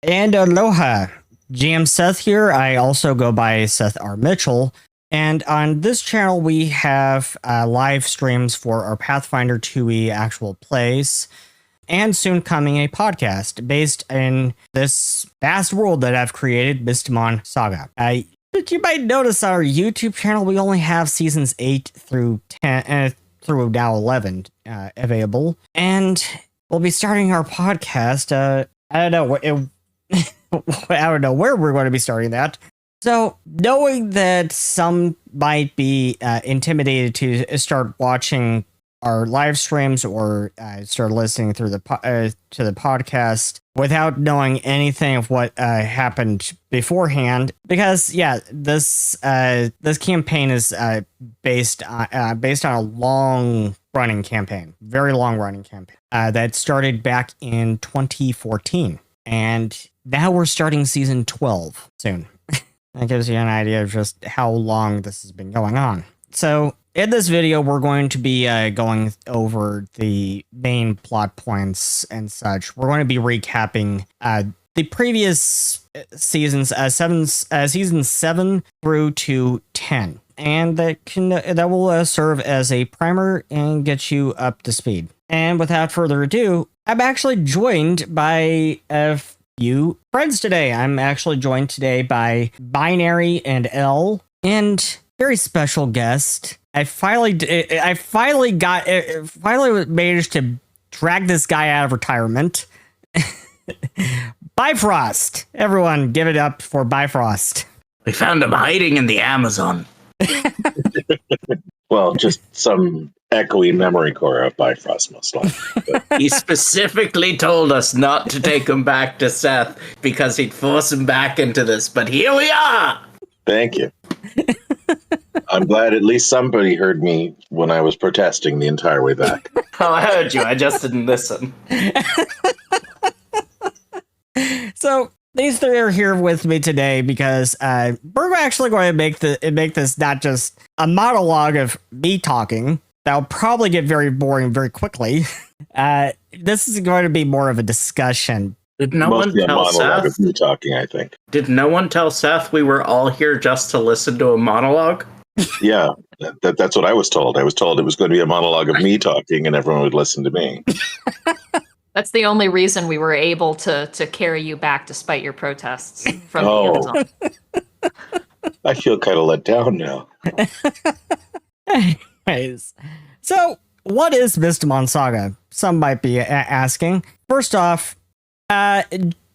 And aloha, GM Seth here. I also go by Seth R. Mitchell. And on this channel, we have live streams for our Pathfinder 2e actual plays, and soon coming a podcast based in this vast world that I've created, Mystimon Saga. But you might notice our YouTube channel, we only have seasons 8 through 10, through now 11 available. And we'll be starting our podcast. I don't know. I don't know where we're going to be starting that. So, knowing that some might be intimidated to start watching our live streams or start listening through the to the podcast without knowing anything of what happened beforehand, because this campaign is based on a long running campaign, very long running campaign that started back in 2014, and now we're starting season 12 soon. That gives you an idea of just how long this has been going on. So in this video, we're going to be going over the main plot points and such. We're going to be recapping the previous seasons, seasons 7 through to 10, and that will serve as a primer and get you up to speed. And without further ado, I'm actually joined by a few friends today. I'm actually joined today by Binary and L, and very special guest. I finally managed to drag this guy out of retirement. Bifrost. Everyone, give it up for Bifrost. We found him hiding in the Amazon. Well, just some echoey memory core of Bifrost, most likely. He specifically told us not to take him back to Seth because he'd force him back into this, but here we are! Thank you. I'm glad at least somebody heard me when I was protesting the entire way back. Oh, I heard you. I just didn't listen. So these three are here with me today because we're actually going to make this not just a monologue of me talking. That'll probably get very boring very quickly. This is going to be more of a discussion. Did no one tell Seth? Of me talking, I think. Did no one tell Seth we were all here just to listen to a monologue? Yeah, that's what I was told. I was told it was going to be a monologue of me talking and everyone would listen to me. That's the only reason we were able to carry you back despite your protests from the Amazon. I feel kind of let down now. Anyways, so what is Mystimon Saga? Some might be asking. First off,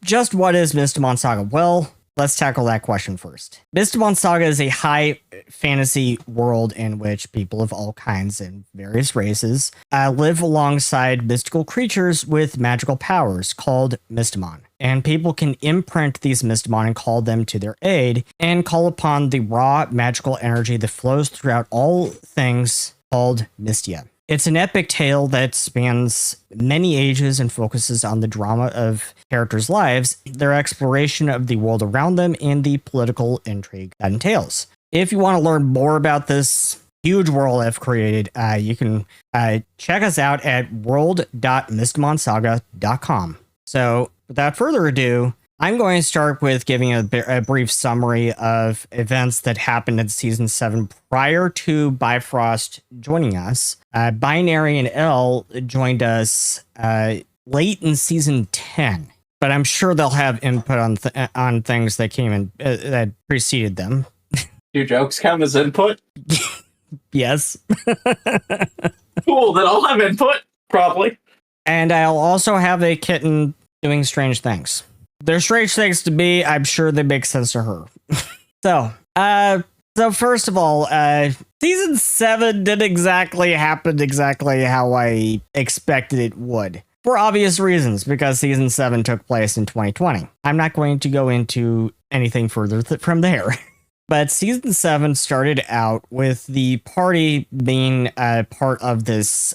just what is Mystimon Saga? Well, let's tackle that question first. Mystimon Saga is a high fantasy world in which people of all kinds and various races live alongside mystical creatures with magical powers called Mystimon. And people can imprint these Mystimon and call them to their aid and call upon the raw magical energy that flows throughout all things called Mystia. It's an epic tale that spans many ages and focuses on the drama of characters' lives, their exploration of the world around them, and the political intrigue that entails. If you want to learn more about this huge world I've created, you can check us out at world.mystimonsaga.com. So, without further ado, I'm going to start with giving a brief summary of events that happened in Season 7 prior to Bifrost joining us. Binary and L joined us late in Season 10, but I'm sure they'll have input on things that came in that preceded them. Do jokes count as input? Yes. Cool, then I'll have input, probably. And I'll also have a kitten doing strange things. They're strange things to me. I'm sure they make sense to her. So first of all, season 7 didn't exactly happen how I expected it would. For obvious reasons, because season 7 took place in 2020. I'm not going to go into anything further from there. But season 7 started out with the party being part of this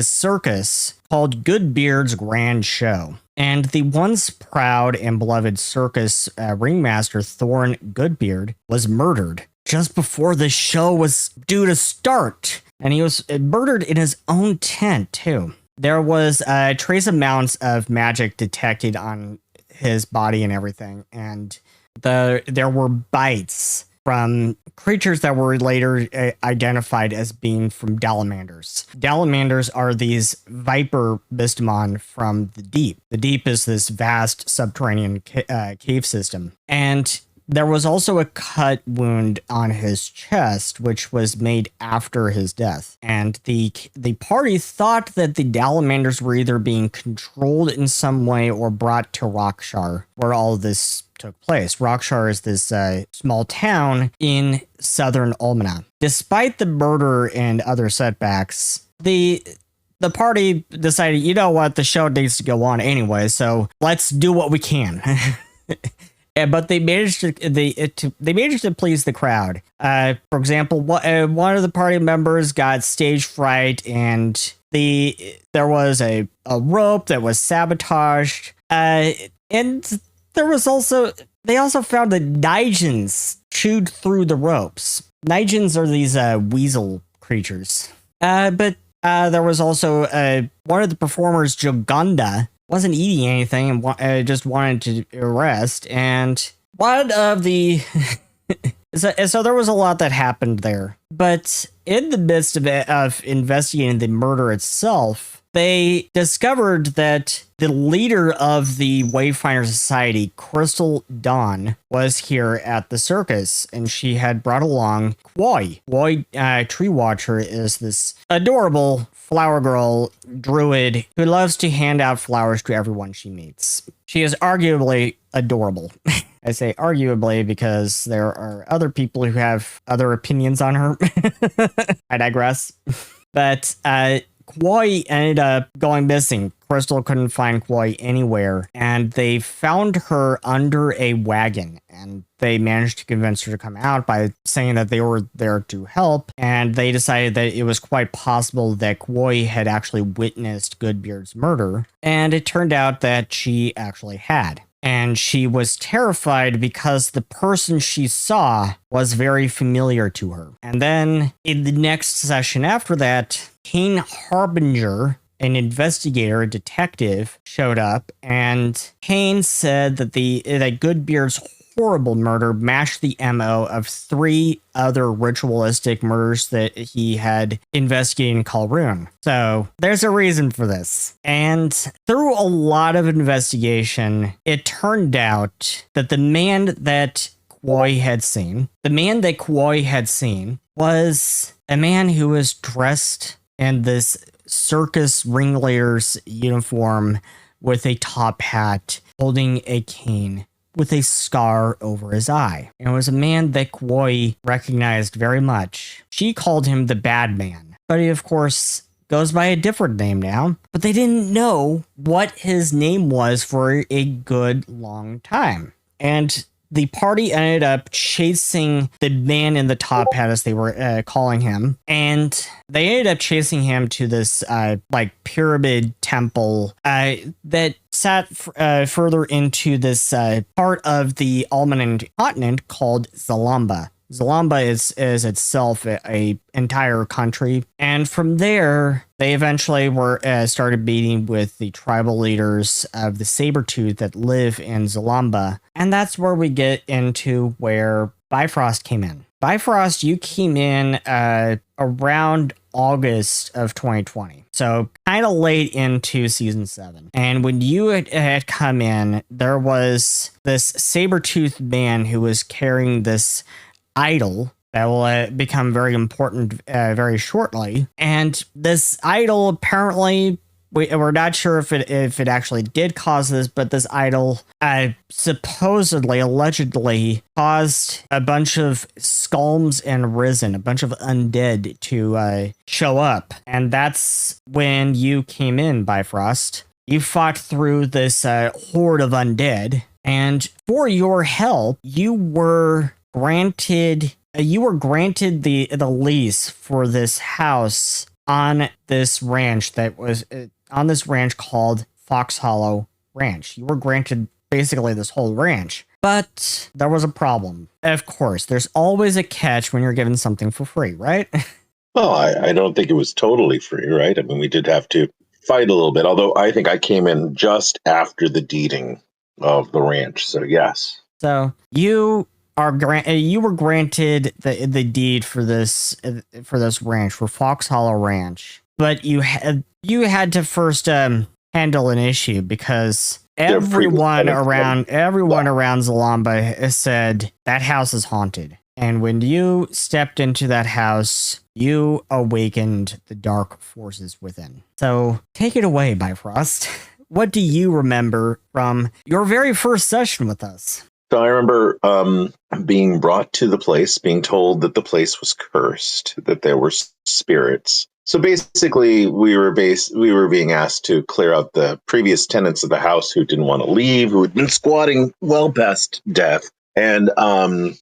circus called Goodbeard's Grand Show. And the once proud and beloved circus ringmaster Thorn Goodbeard was murdered just before the show was due to start. And he was murdered in his own tent, too. There was trace amounts of magic detected on his body and everything. And there were bites from creatures that were later identified as being from Dalamanders. Dalamanders are these viper Mystimon from the deep. The deep is this vast subterranean cave system. And there was also a cut wound on his chest, which was made after his death. And the party thought that the Dalamanders were either being controlled in some way or brought to Rockshar, where all of this took place. Rockshar is this small town in southern Almana. Despite the murder and other setbacks, the party decided, you know what, the show needs to go on anyway, so let's do what we can. But they managed to please the crowd. For example, one of the party members got stage fright, and there was a rope that was sabotaged. And there was also they also found that Nigans chewed through the ropes. Nigans are these weasel creatures. But there was also one of the performers, Jogunda, wasn't eating anything and just wanted to rest. And one of the so there was a lot that happened there. But in the midst of investigating the murder itself, they discovered that the leader of the Wayfinder Society, Crystal Dawn, was here at the circus, and she had brought along Kwoi. Kwoi, Tree Watcher, is this adorable flower girl druid who loves to hand out flowers to everyone she meets. She is arguably adorable. I say arguably because there are other people who have other opinions on her. I digress. But Kwoi ended up going missing. Crystal couldn't find Kwoi anywhere, and they found her under a wagon, and they managed to convince her to come out by saying that they were there to help, and they decided that it was quite possible that Kwoi had actually witnessed Goodbeard's murder, and it turned out that she actually had. And she was terrified because the person she saw was very familiar to her. And then in the next session after that, Kane Harbinger, an investigator, a detective, showed up, and Kane said that that Goodbeard's horrible murder matched the MO of 3 other ritualistic murders that he had investigated in Kalrun. So there's a reason for this. And through a lot of investigation, it turned out that the man that Kwoi had seen was a man who was dressed in this circus ringleader's uniform with a top hat, holding a cane, with a scar over his eye. And it was a man that Kwoi recognized very much. She called him the Bad Man, but he, of course, goes by a different name now. But they didn't know what his name was for a good long time. And the party ended up chasing the man in the top hat, as they were calling him, and they ended up chasing him to this pyramid temple that sat further into this part of the Almanan continent called Zalamba. Zalamba is itself a entire country, and from there they eventually were started meeting with the tribal leaders of the Sabertooth that live in Zalamba, and that's where we get into where Bifrost came in. Bifrost, you came in around August of 2020, so kind of late into season 7. And when you had come in, there was this Sabertooth man who was carrying this idol that will become very important very shortly. And this idol, apparently, we're not sure if it actually did cause this, but this idol supposedly, allegedly, caused a bunch of Skulms and Risen, a bunch of undead, to show up. And that's when you came in, Bifrost. You fought through this horde of undead, and for your help, you were granted the lease for this house on this ranch called Fox Hollow Ranch. You were granted basically this whole ranch, but there was a problem. Of course, there's always a catch when you're given something for free, right? Well, I don't think it was totally free, right? I mean, we did have to fight a little bit, although I think I came in just after the deeding of the ranch. So yes. So you were granted the deed for this ranch, for Fox Hollow Ranch, but you had to first handle an issue because everyone around Zalamba said that house is haunted. And when you stepped into that house, you awakened the dark forces within. So take it away, Bifrost. What do you remember from your very first session with us? So I remember being brought to the place, being told that the place was cursed, that there were spirits. So basically, we were being asked to clear out the previous tenants of the house who didn't want to leave, who had been squatting well past death. And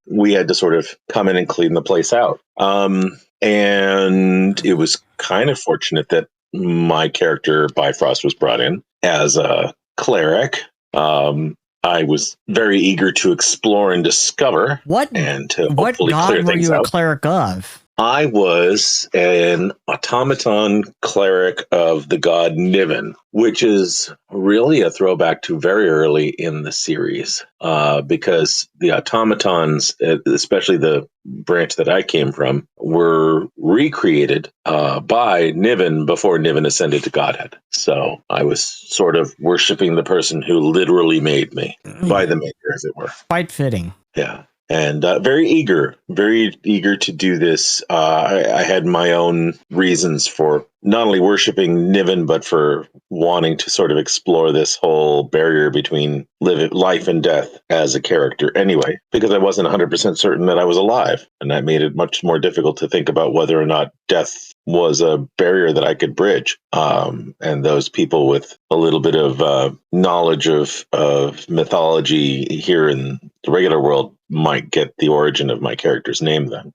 we had to sort of come in and clean the place out. And it was kind of fortunate that my character, Bifrost, was brought in as a cleric. I was very eager to explore and discover and to hopefully clear things out. What god were you a cleric of? I was an automaton cleric of the god Niven, which is really a throwback to very early in the series, because the automatons, especially the branch that I came from, were recreated by Niven before Niven ascended to godhead. So I was sort of worshiping the person who literally made me, by the maker, as it were. Quite fitting. Yeah. And very eager to do this. I had my own reasons for not only worshiping Niven, but for wanting to sort of explore this whole barrier between life and death as a character anyway, because I wasn't 100% certain that I was alive. And that made it much more difficult to think about whether or not death was a barrier that I could bridge. And those people with a little bit of knowledge of mythology here in the regular world might get the origin of my character's name then.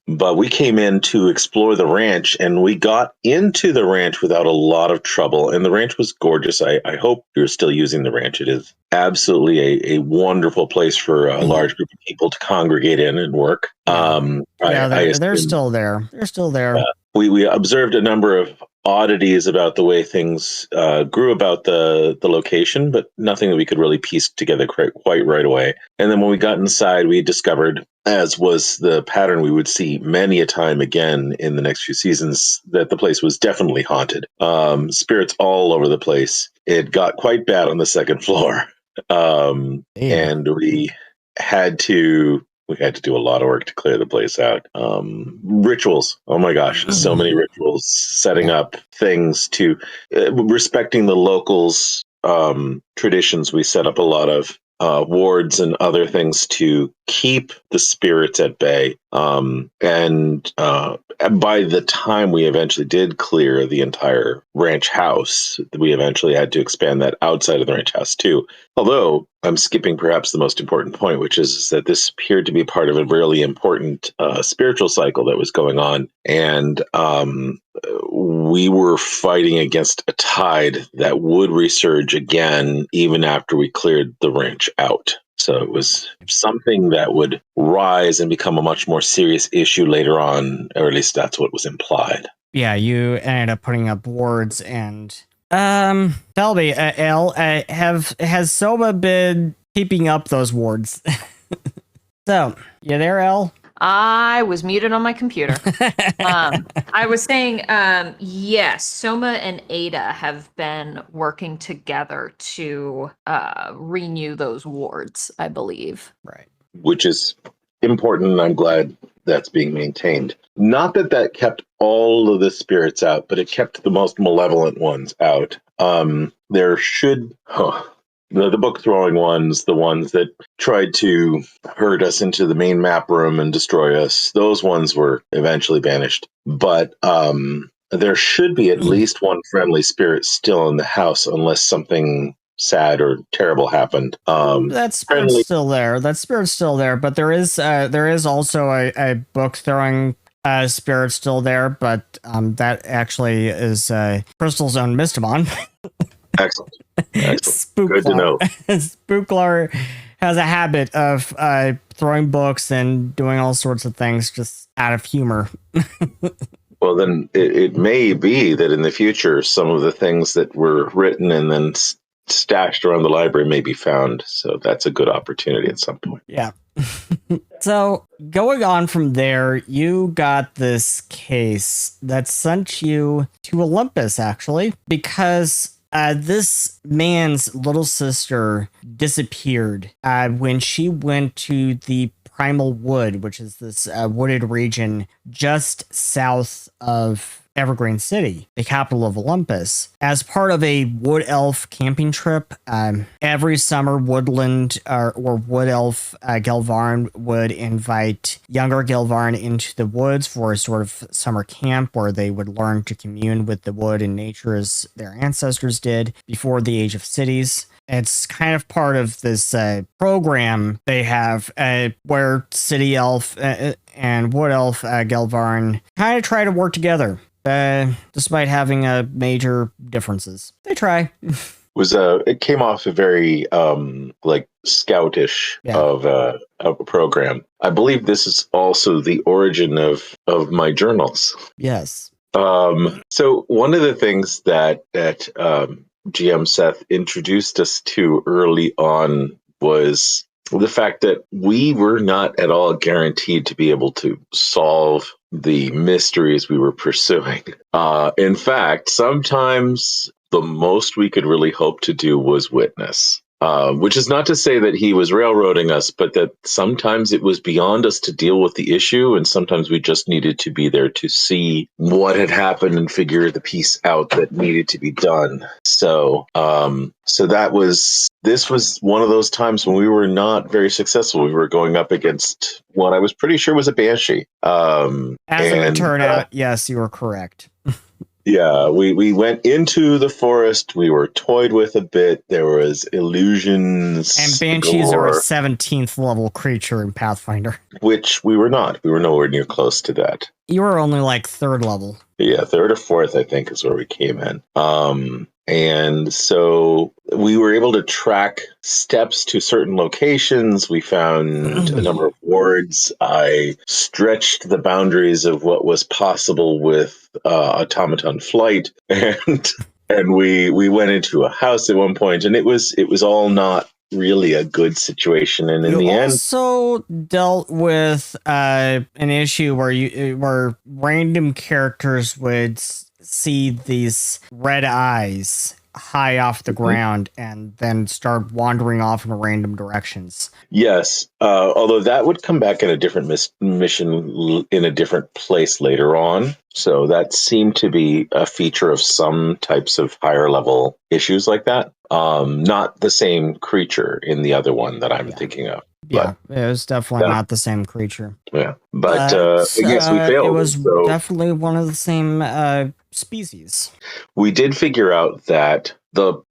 But we came in to explore the ranch, and we got into the ranch without a lot of trouble. And the ranch was gorgeous. I hope you're still using the ranch. It is absolutely a wonderful place for a large group of people to congregate in and work. They're still there. They're still there. We observed a number of oddities about the way things grew about the location, but nothing that we could really piece together quite right away. And then when we got inside, we discovered, as was the pattern we would see many a time again in the next few seasons, that the place was definitely haunted. Spirits all over the place. It got quite bad on the second floor. And we had to do a lot of work to clear the place out. Rituals. Oh my gosh, so many rituals. Setting up things to respecting the locals' traditions. We set up a lot of wards and other things to keep the spirits at bay. And by the time we eventually did clear the entire ranch house, we eventually had to expand that outside of the ranch house too. Although I'm skipping perhaps the most important point, which is that this appeared to be part of a really important spiritual cycle that was going on. And we were fighting against a tide that would resurge again, even after we cleared the ranch out. So it was something that would rise and become a much more serious issue later on, or at least that's what was implied. Yeah, you ended up putting up wards and... tell me, Elle, has Soma been keeping up those wards? So, you there, Elle? I was muted on my computer. I was saying, yes, Soma and Ada have been working together to renew those wards, I believe. Right. Which is important, and I'm glad that's being maintained. Not that kept all of the spirits out, but it kept the most malevolent ones out. There should... The book throwing ones, the ones that tried to herd us into the main map room and destroy us, those ones were eventually banished. But there should be at least one friendly spirit still in the house, unless something sad or terrible happened. That spirit's still there. But there is also a book throwing spirit still there, but that actually is Crystal's own Mystimon. Excellent. Good to know. Spooklar has a habit of throwing books and doing all sorts of things just out of humor. Well, then it may be that in the future, some of the things that were written and then stashed around the library may be found. So that's a good opportunity at some point. Yeah. So going on from there, you got this case that sent you to Olympus, actually, because this man's little sister disappeared when she went to the Primal Wood, which is this wooded region just south of Evergreen City, the capital of Olympus. As part of a wood elf camping trip, every summer Woodland or Wood Elf Gelvarn would invite younger Gelvarn into the woods for a sort of summer camp where they would learn to commune with the wood and nature as their ancestors did before the age of cities. It's kind of part of this program they have where City Elf and Wood Elf Gelvarn kind of try to work together. Despite having major differences, they try. It came off a very like scoutish of a program. I believe this is also the origin of my journals. Yes. So one of the things that GM Seth introduced us to early on was the fact that we were not at all guaranteed to be able to solve the mysteries we were pursuing. In fact, sometimes the most we could really hope to do was witness. Which is not to say that he was railroading us, but that sometimes it was beyond us to deal with the issue, and sometimes we just needed to be there to see what had happened and figure the piece out that needed to be done. So this was one of those times when we were not very successful. We were going up against what I was pretty sure was a banshee. As it would turn out, yes, you were correct. Yeah, we went into the forest. We were toyed with a bit. There was illusions. And banshees are a 17th level creature in Pathfinder. Which we were not. We were nowhere near close to that. You were only like 3rd level. Yeah, 3rd or 4th, I think, is where we came in. And so we were able to track steps to certain locations. We found a number of wards. I stretched the boundaries of what was possible with automaton flight, and we went into a house at one point, and it was all not really a good situation. And in the end, also dealt with an issue where random characters would see these red eyes high off the ground and then start wandering off in random directions. Yes, although that would come back in a different mission in a different place later on. So that seemed to be a feature of some types of higher level issues like that. Not the same creature in the other one that I'm thinking of. Yeah, it was definitely not the same creature. Yeah, but I guess we failed. It was definitely one of the same species. We did figure out that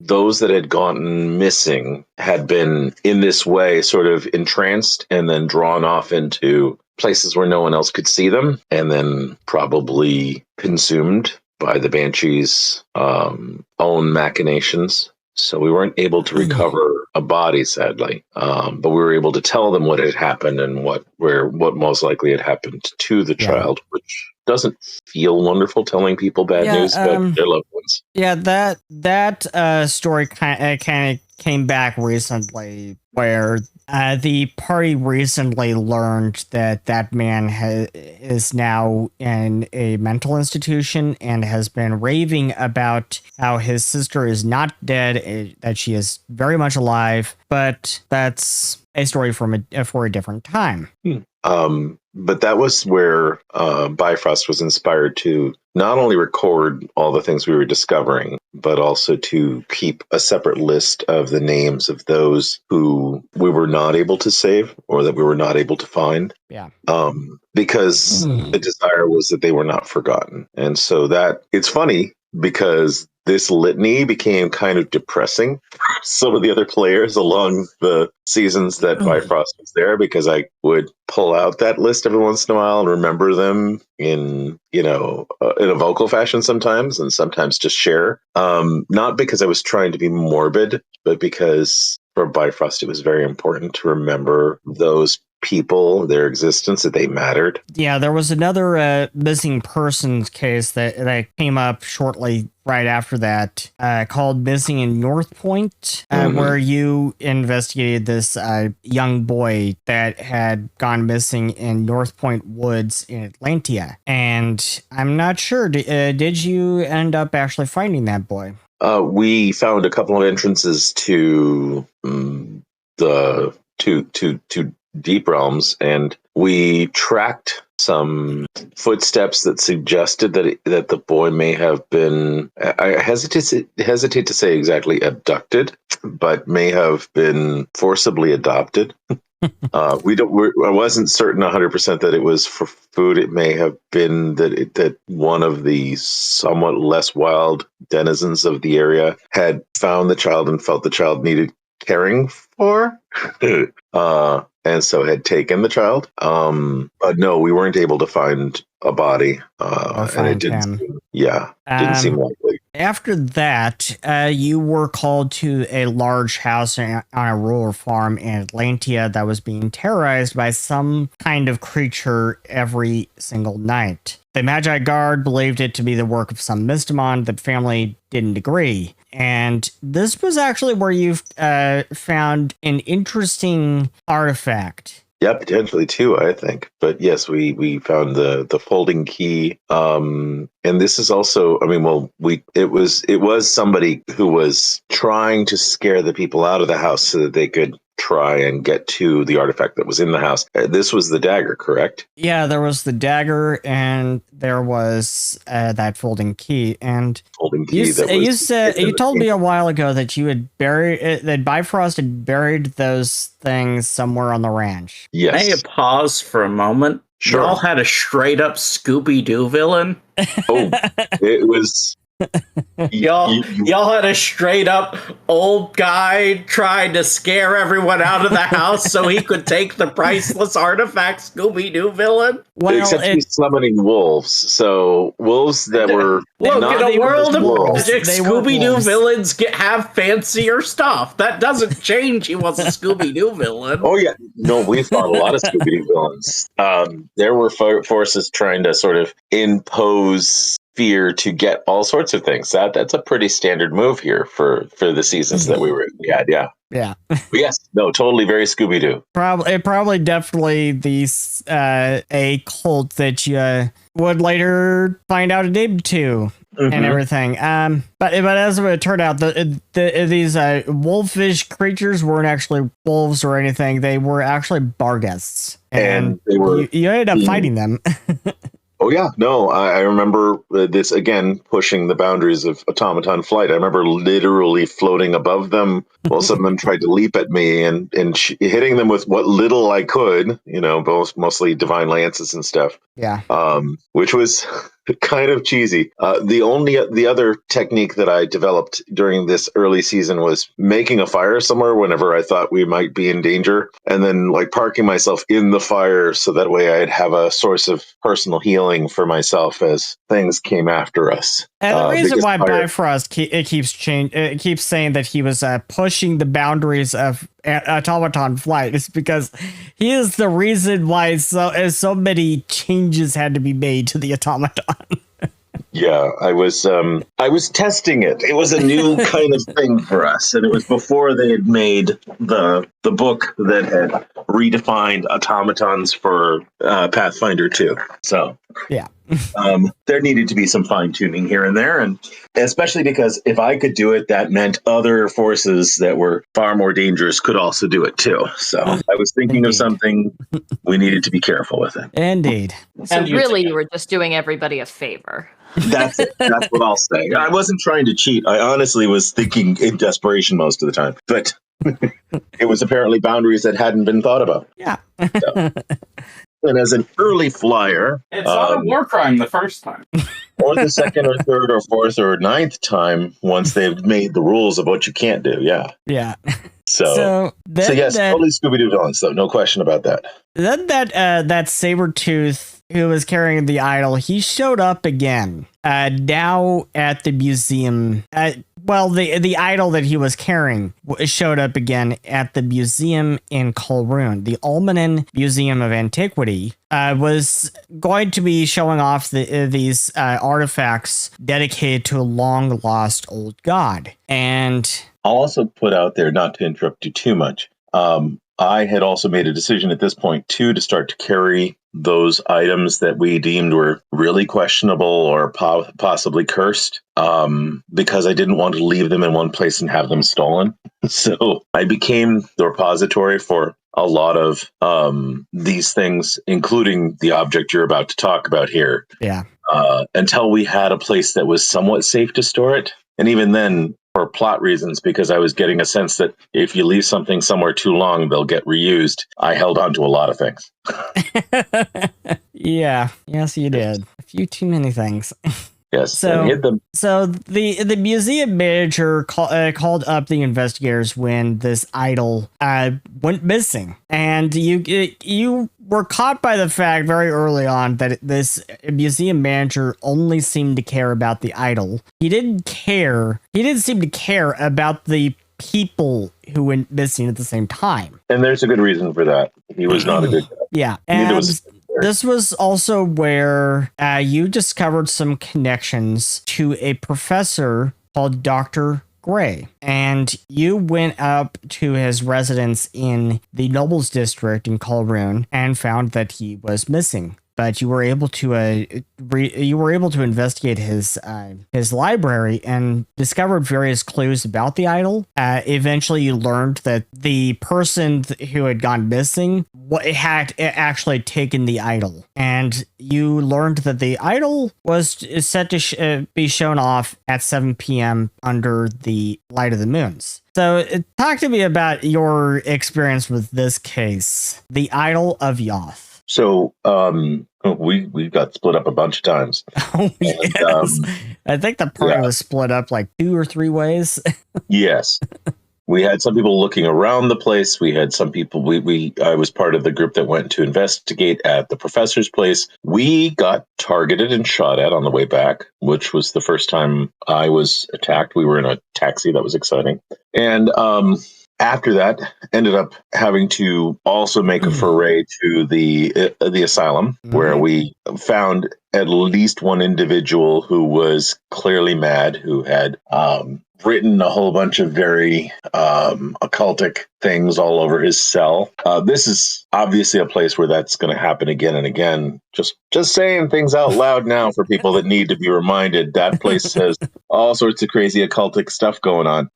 those that had gone missing had been in this way sort of entranced and then drawn off into places where no one else could see them, and then probably consumed by the Banshee's own machinations. So we weren't able to recover a body, sadly, but we were able to tell them what had happened and what most likely had happened to the child, which doesn't feel wonderful telling people bad news about their loved ones. Yeah, that story kind of came back recently, where the party recently learned that man is now in a mental institution and has been raving about how his sister is not dead, that she is very much alive, but that's a story for a different time. But that was where Bifrost was inspired to not only record all the things we were discovering, but also to keep a separate list of the names of those who we were not able to save or that we were not able to find. Yeah. Because the desire was that they were not forgotten. And so it's funny because this litany became kind of depressing for some of the other players along the seasons that Bifrost was there, because I would pull out that list every once in a while and remember them in a vocal fashion sometimes, and sometimes just share. Not because I was trying to be morbid, but because for Bifrost it was very important to remember those people, their existence, that they mattered. Yeah, there was another missing persons case that came up shortly right after that, called Missing in North Point, where you investigated this young boy that had gone missing in North Point Woods in Atlantia. And I'm not sure, did you end up actually finding that boy? We found a couple of entrances to the to deep realms, and we tracked some footsteps that suggested that the boy may have been, I hesitate to say exactly abducted, but may have been forcibly adopted. I wasn't certain 100% that it was for food. It may have been that one of the somewhat less wild denizens of the area had found the child and felt the child needed caring for. And so had taken the child. But no, we weren't able to find a body. And it didn't didn't seem likely. After that, you were called to a large house on a rural farm in Atlantia that was being terrorized by some kind of creature every single night. The Magi Guard believed it to be the work of some Mystimon. The family didn't agree. And this was actually where you found an interesting artifact. Yeah, potentially too, I think. But yes, we found the folding key. And this is also, it was somebody who was trying to scare the people out of the house so that they could try and get to the artifact that was in the house. This was the dagger, correct? Yeah, there was the dagger, and there was that folding key. And folding key. You told me a while ago that you had that Bifrost had buried those things somewhere on the ranch. Yes. May I pause for a moment? Sure. Y'all had a straight up Scooby-Doo villain. Oh, it was. Y'all had a straight up old guy trying to scare everyone out of the house so he could take the priceless artifact. Scooby-Doo villain. Well, except he's summoning wolves. So wolves that were look not in a world of wolves. magic. Scooby-Doo villains have fancier stuff. That doesn't change. He was a Scooby-Doo villain. Oh yeah, no, we fought a lot of Scooby-Doo villains. There were forces trying to sort of impose fear to get all sorts of things. That's a pretty standard move here for the seasons that we had. Yeah. Yes. No. Totally. Very Scooby-Doo. Probably definitely a cult that you would later find out a name to and everything. But as it turned out, these wolfish creatures weren't actually wolves or anything. They were actually Barghests, and they were. You ended up fighting them. Oh, yeah. No, I remember this, again, pushing the boundaries of automaton flight. I remember literally floating above them while some of them tried to leap at me and hitting them with what little I could, mostly divine lances and stuff. Yeah. Which was kind of cheesy. The other technique that I developed during this early season was making a fire somewhere whenever I thought we might be in danger, and then parking myself in the fire so that way I'd have a source of personal healing for myself as things came after us. And the reason why Bifrost keeps saying that he was pushing the boundaries of automaton flight is because he is the reason why so many changes had to be made to the automaton. Yeah, I was testing it. It was a new kind of thing for us, and it was before they had made the book that had redefined automatons for Pathfinder 2. So yeah. There needed to be some fine-tuning here and there, and especially because if I could do it, that meant other forces that were far more dangerous could also do it too. So I was thinking of something. We needed to be careful with it. Indeed. So really, you were just doing everybody a favor. That's it. That's what I'll say. I wasn't trying to cheat. I honestly was thinking in desperation most of the time, but it was apparently boundaries that hadn't been thought about. Yeah. So. And as an early flyer, it's not a war crime the first time, or the second or third or fourth or ninth time once they've made the rules of what you can't do. Yeah. So yes, totally Scooby-Doo villains, though, no question about that. Then that Sabretooth who was carrying the idol, he showed up again. now at the museum. Well, the idol that he was carrying showed up again at the museum in Colroon. The Almanin Museum of Antiquity was going to be showing off these artifacts dedicated to a long-lost old god. And I'll also put out there, not to interrupt you too much, I had also made a decision at this point, too, to start to carry those items that we deemed were really questionable or possibly cursed, because I didn't want to leave them in one place and have them stolen. So I became the repository for a lot of these things, including the object you're about to talk about here. Yeah. Until we had a place that was somewhat safe to store it. And even then, for plot reasons, because I was getting a sense that if you leave something somewhere too long, they'll get reused. I held on to a lot of things. Yeah. Yes, you did. A few too many things. Yes, So, and hid them. So the museum manager called up the investigators when this idol went missing, and you were caught by the fact very early on that this museum manager only seemed to care about the idol. He didn't seem to care about the people who went missing at the same time. And there's a good reason for that. He was not a good guy. Yeah, Neither and was this was also where you discovered some connections to a professor called Dr. Gray, and you went up to his residence in the Nobles District in Colroon and found that he was missing. But you were able to investigate his library and discovered various clues about the idol. Eventually, you learned that the person who had gone missing had actually taken the idol, and you learned that the idol was set to be shown off at 7 p.m. under the light of the moons. So, talk to me about your experience with this case, the Idol of Yoth. So we got split up a bunch of times. Oh, yes. I think the party was split up like 2 or 3 ways. Yes. We had some people looking around the place. We had some people, I was part of the group that went to investigate at the professor's place. We got targeted and shot at on the way back, which was the first time I was attacked. We were in a taxi. That was exciting. And after that, ended up having to also make a foray to the asylum, where we found at least one individual who was clearly mad, who had written a whole bunch of very occultic things all over his cell. This is obviously a place where that's going to happen again and again. Just saying things out loud now for people that need to be reminded. That place has all sorts of crazy occultic stuff going on.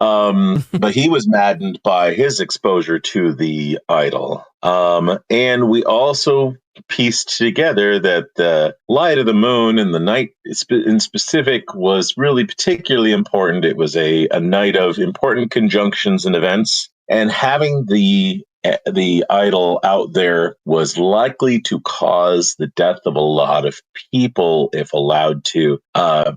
But he was maddened by his exposure to the idol. And we also pieced together that the light of the moon and the night in specific was really particularly important. It was a night of important conjunctions and events, and having the idol out there was likely to cause the death of a lot of people if allowed to.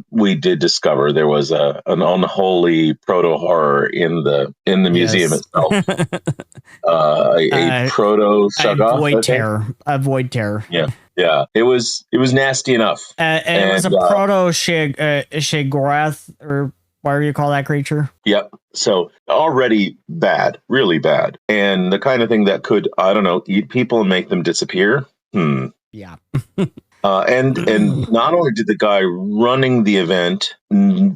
We did discover there was an unholy proto-horror in the museum itself. A proto-saga. A void terror. Yeah. It was nasty enough. And it was a proto-Shegorath, or whatever you call that creature. Yep. So already bad, really bad. And the kind of thing that could, I don't know, eat people and make them disappear. Yeah. And not only did the guy running the event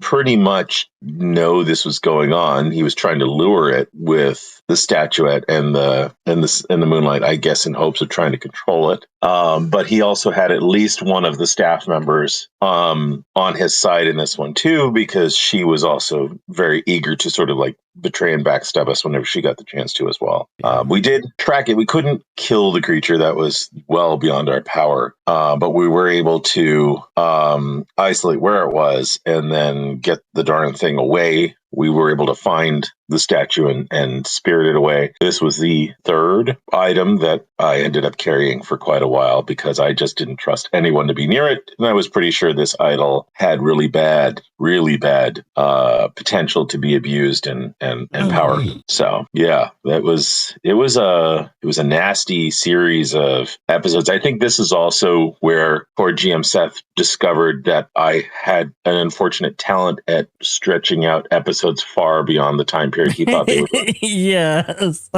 pretty much know this was going on, he was trying to lure it with the statuette and the moonlight, I guess, in hopes of trying to control it. But he also had at least one of the staff members on his side in this one too, because she was also very eager to sort of like betray and backstab us whenever she got the chance to as well. We did track it. We couldn't kill the creature. That was well beyond our power. But we were able to isolate where it was and then get the darn thing away we were able to find the statue and spirit it away. This was the third item that I ended up carrying for quite a while because I just didn't trust anyone to be near it. And I was pretty sure this idol had really bad potential to be abused and power. So yeah, it was a nasty series of episodes. I think this is also where poor GM Seth discovered that I had an unfortunate talent at stretching out episodes far beyond the time period he thought they would. Yes.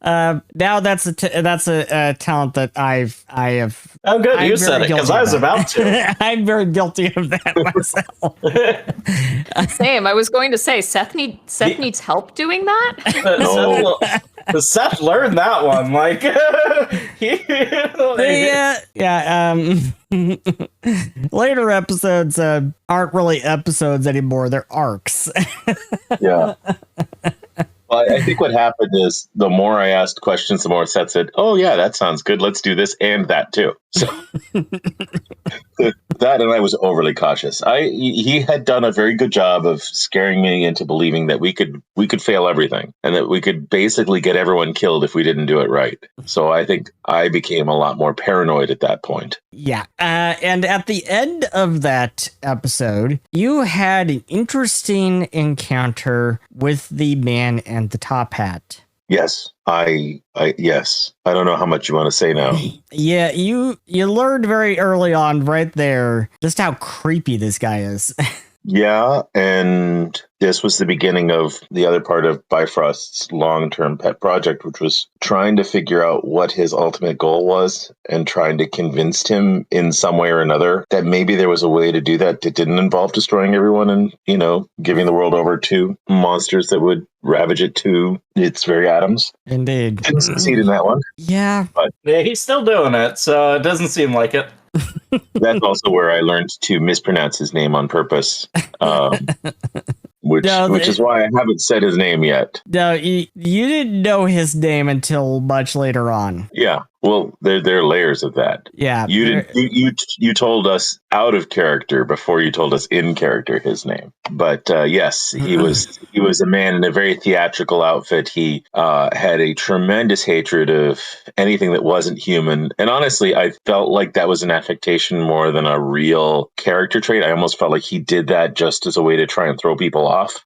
Now that's a talent that I have. Oh, good. I'm You said it because I was about to. I'm very guilty of that myself. Same. I was going to say Seth needs help doing that. Seth learned that one. Like, later episodes aren't really episodes anymore. They're arcs. Yeah. Well, I think what happened is the more I asked questions, the more Seth said, "Oh yeah, that sounds good. Let's do this and that too." So that, and I was overly cautious. He had done a very good job of scaring me into believing that we could fail everything and that we could basically get everyone killed if we didn't do it right. So I think I became a lot more paranoid at that point. Yeah, and at the end of that episode, you had an interesting encounter with the man and the top hat. Yes, yes. I don't know how much you want to say now. Yeah, you learned very early on, right there, just how creepy this guy is. Yeah, and this was the beginning of the other part of Bifrost's long-term pet project, which was trying to figure out what his ultimate goal was and trying to convince him in some way or another that maybe there was a way to do that didn't involve destroying everyone and, giving the world over to monsters that would ravage it to its very atoms. Indeed. Didn't succeed in that one. Yeah. But yeah, he's still doing it, so it doesn't seem like it. That's also where I learned to mispronounce his name on purpose, which is why I haven't said his name yet. No, you didn't know his name until much later on. Yeah. Well, there are layers of that. Yeah. You told us out of character before you told us in character his name. But yes, he was a man in a very theatrical outfit. He had a tremendous hatred of anything that wasn't human. And honestly, I felt like that was an affectation more than a real character trait. I almost felt like he did that just as a way to try and throw people off,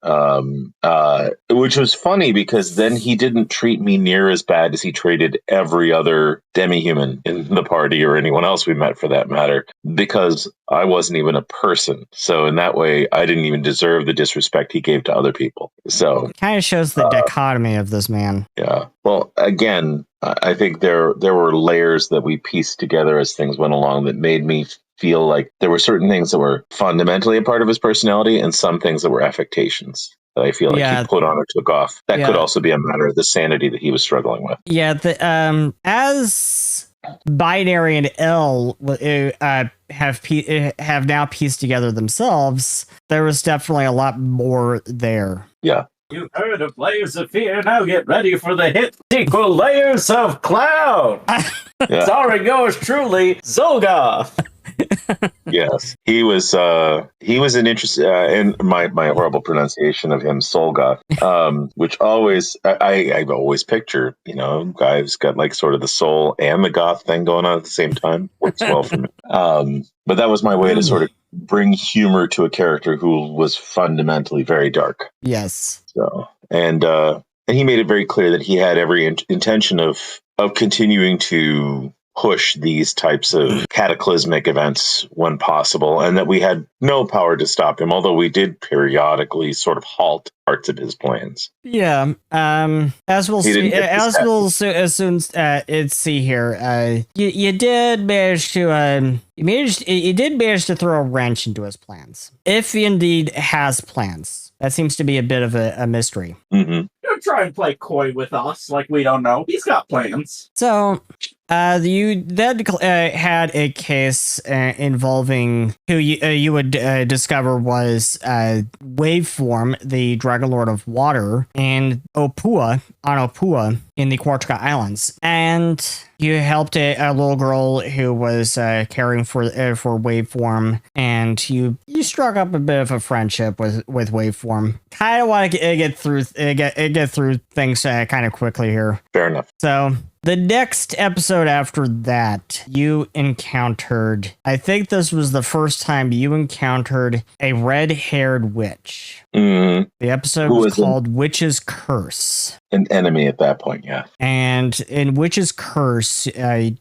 which was funny because then he didn't treat me near as bad as he treated every other demi-human in the party or anyone else we met for that matter, because I wasn't even a person. So in that way, I didn't even deserve the disrespect he gave to other people. So it kind of shows the dichotomy of this man. Yeah. Well, again, I think there were layers that we pieced together as things went along that made me feel like there were certain things that were fundamentally a part of his personality and some things that were affectations that I feel like he put on or took off. That could also be a matter of the sanity that he was struggling with. Yeah, as Binary and L have now pieced together themselves, there was definitely a lot more there. Yeah. You've heard of Layers of Fear, now get ready for the hit sequel, Layers of Cloud! Starring yours truly, Zolgoth! Yes, he was an interesting, in my horrible pronunciation of him, Solgoth, which always, I always picture, guy who's got like sort of the soul and the goth thing going on at the same time. Works well for me. But that was my way to sort of bring humor to a character who was fundamentally very dark. Yes. So, and he made it very clear that he had every intention of continuing to push these types of cataclysmic events when possible, and that we had no power to stop him, although we did periodically sort of halt parts of his plans. Yeah. As we'll see, see here, you did manage to you did manage to throw a wrench into his plans, if he indeed has plans. That seems to be a bit of a mystery. Mm-hmm. Don't try and play coy with us like we don't know. He's got plans. So, you then had a case involving who you would discover was Waveform, the Dragon Lord of Water, and Opua, in the Quartica Islands, and you helped a little girl who was caring for Waveform, and you struck up a bit of a friendship with Waveform. Kind of want to get through things kind of quickly here. Fair enough. So the next episode after that, you encountered, I think this was the first time you encountered a red-haired witch. Mm-hmm. The episode was called Witch's Curse. An enemy at that point, yeah. And in Witch's Curse,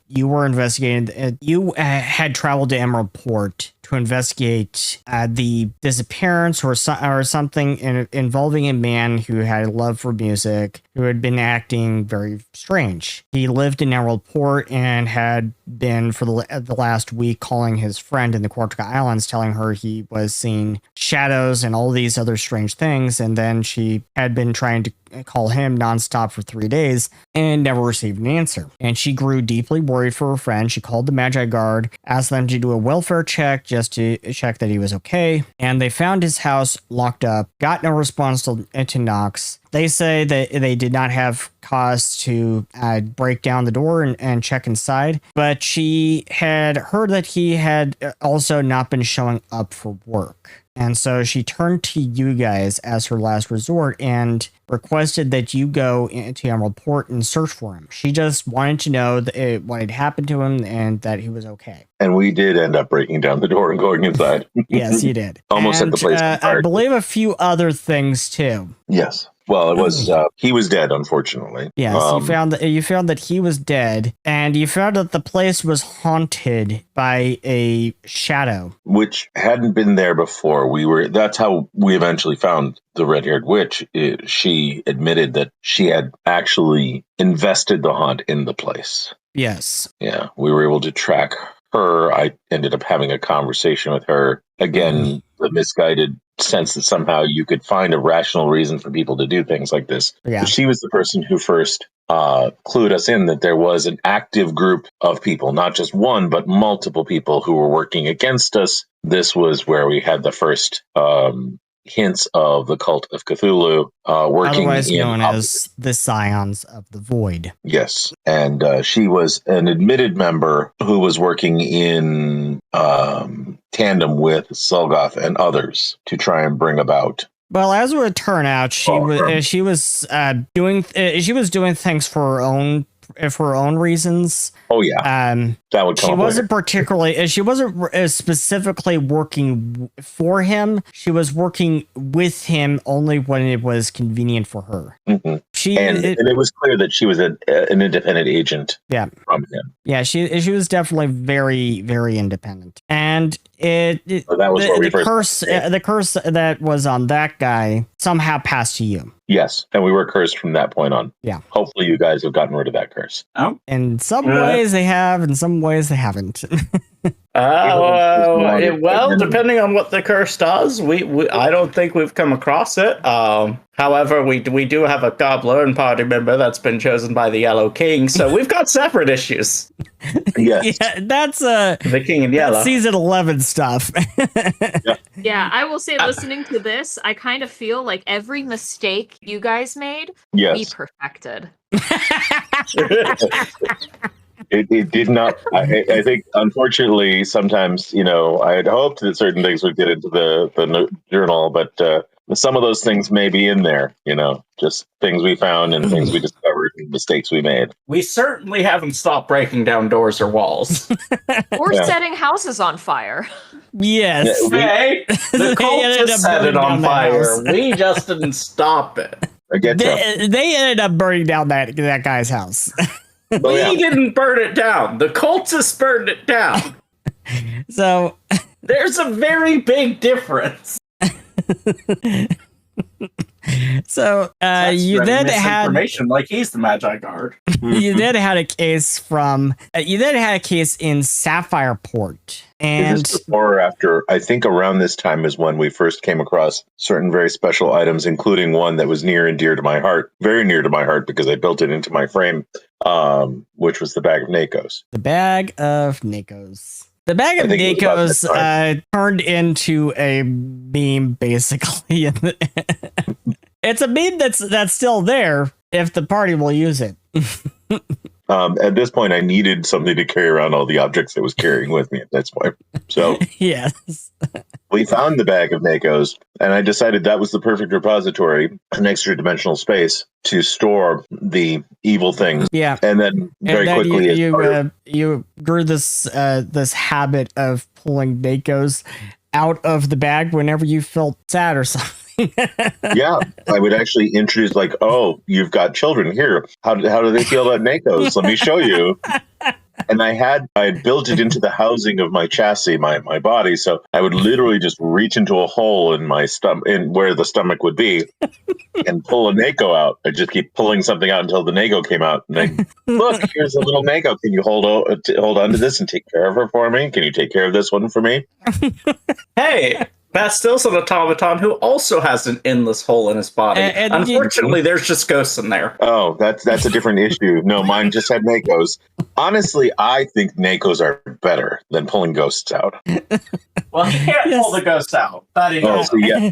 you were investigating, you had traveled to Emerald Port to investigate the disappearance or something involving a man who had a love for music, who had been acting very strange. He lived in Emerald Port and had been for the last week calling his friend in the Quartica Islands, telling her he was seeing shadows and all these other strange things. And then she had been trying to call him nonstop for 3 days and never received an answer. And she grew deeply worried for her friend. She called the Magi Guard, asked them to do a welfare check just to check that he was okay. And they found his house locked up, got no response to knocks. They say that they did not have cause to break down the door and check inside, but she had heard that he had also not been showing up for work. And so she turned to you guys as her last resort and requested that you go into Emerald Port and search for him. She just wanted to know what had happened to him and that he was okay. And we did end up breaking down the door and going inside. Yes, you did. Almost and, at the place. I believe a few other things too. Yes. Well, it was he was dead, unfortunately. Yes, you found that he was dead, and you found that the place was haunted by a shadow, which hadn't been there before. That's how we eventually found the red-haired witch. She admitted that she had actually invested the haunt in the place. Yes. Yeah, we were able to track her. I ended up having a conversation with her. Again, the misguided sense that somehow you could find a rational reason for people to do things like this. Yeah. She was the person who first clued us in that there was an active group of people, not just one, but multiple people who were working against us. This was where we had the first hints of the cult of Cthulhu working. Otherwise known as the Scions of the Void. Yes. And she was an admitted member who was working in tandem with Sulgoth and others to try and bring about. Well, as it would turn out, she was doing things for her own reasons. Oh yeah, that would come. She wasn't specifically working for him. She was working with him only when it was convenient for her. Mm-hmm. And it was clear that she was an independent agent. Yeah, from him. Yeah, she was definitely very, very independent. And the curse that was on that guy somehow passed to you. Yes, and we were cursed from that point on. Yeah. Hopefully you guys have gotten rid of that curse. Oh. In some ways they have, in some ways they haven't. Well, depending on what the curse does, I don't think we've come across it. However, we do have a gobbler and party member that's been chosen by the Yellow King, so we've got separate issues. Yes. Yeah, that's the King in Yellow. Season 11 stuff. Yeah, I will say, listening to this, I kind of feel like every mistake you guys made, yes, we perfected. It did not. I think, unfortunately, sometimes, I had hoped that certain things would get into the journal, but some of those things may be in there, just things we found and things we discovered and mistakes we made. We certainly haven't stopped breaking down doors or walls. Or setting houses on fire. Yes. Okay. The cult just set it on fire. We just didn't stop it. They ended up burning down that guy's house. We didn't burn it down. The cultists burned it down. So there's a very big difference. So you then had information like he's the Magi Guard. You then had a case in Sapphire Port. And before or after, I think around this time is when we first came across certain very special items, including one that was near and dear to my heart, very near to my heart because I built it into my frame, which was the Bag of Nakos. The Bag of Nakos. The Bag of Nakos turned into a meme, basically. It's a meme that's still there, if the party will use it. At this point, I needed something to carry around all the objects I was carrying with me at this point. So Yes. we found the bag of NACOs, and I decided that was the perfect repository, an extra dimensional space to store the evil things. Yeah. And then very And then quickly, you grew this this habit of pulling NACOs out of the bag whenever you felt sad or something. yeah, I would actually introduce like, oh, you've got children here. How do they feel about NACOs? Let me show you. And I had built it into the housing of my chassis, my body. So I would literally just reach into a hole in my stomach, in where the stomach would be, and pull a NACO out. I just keep pulling something out until the NACO came out. And I look, here's a little NACO. Can you hold on to this and take care of her for me? Can you take care of this one for me? Hey, Bastille's an automaton who also has an endless hole in his body. And Unfortunately, there's just ghosts in there. Oh, that's a different issue. No, mine just had NACOs. Honestly, I think NACOs are better than pulling ghosts out. Well, he can't pull the ghosts out. That ain't Oh, so yeah.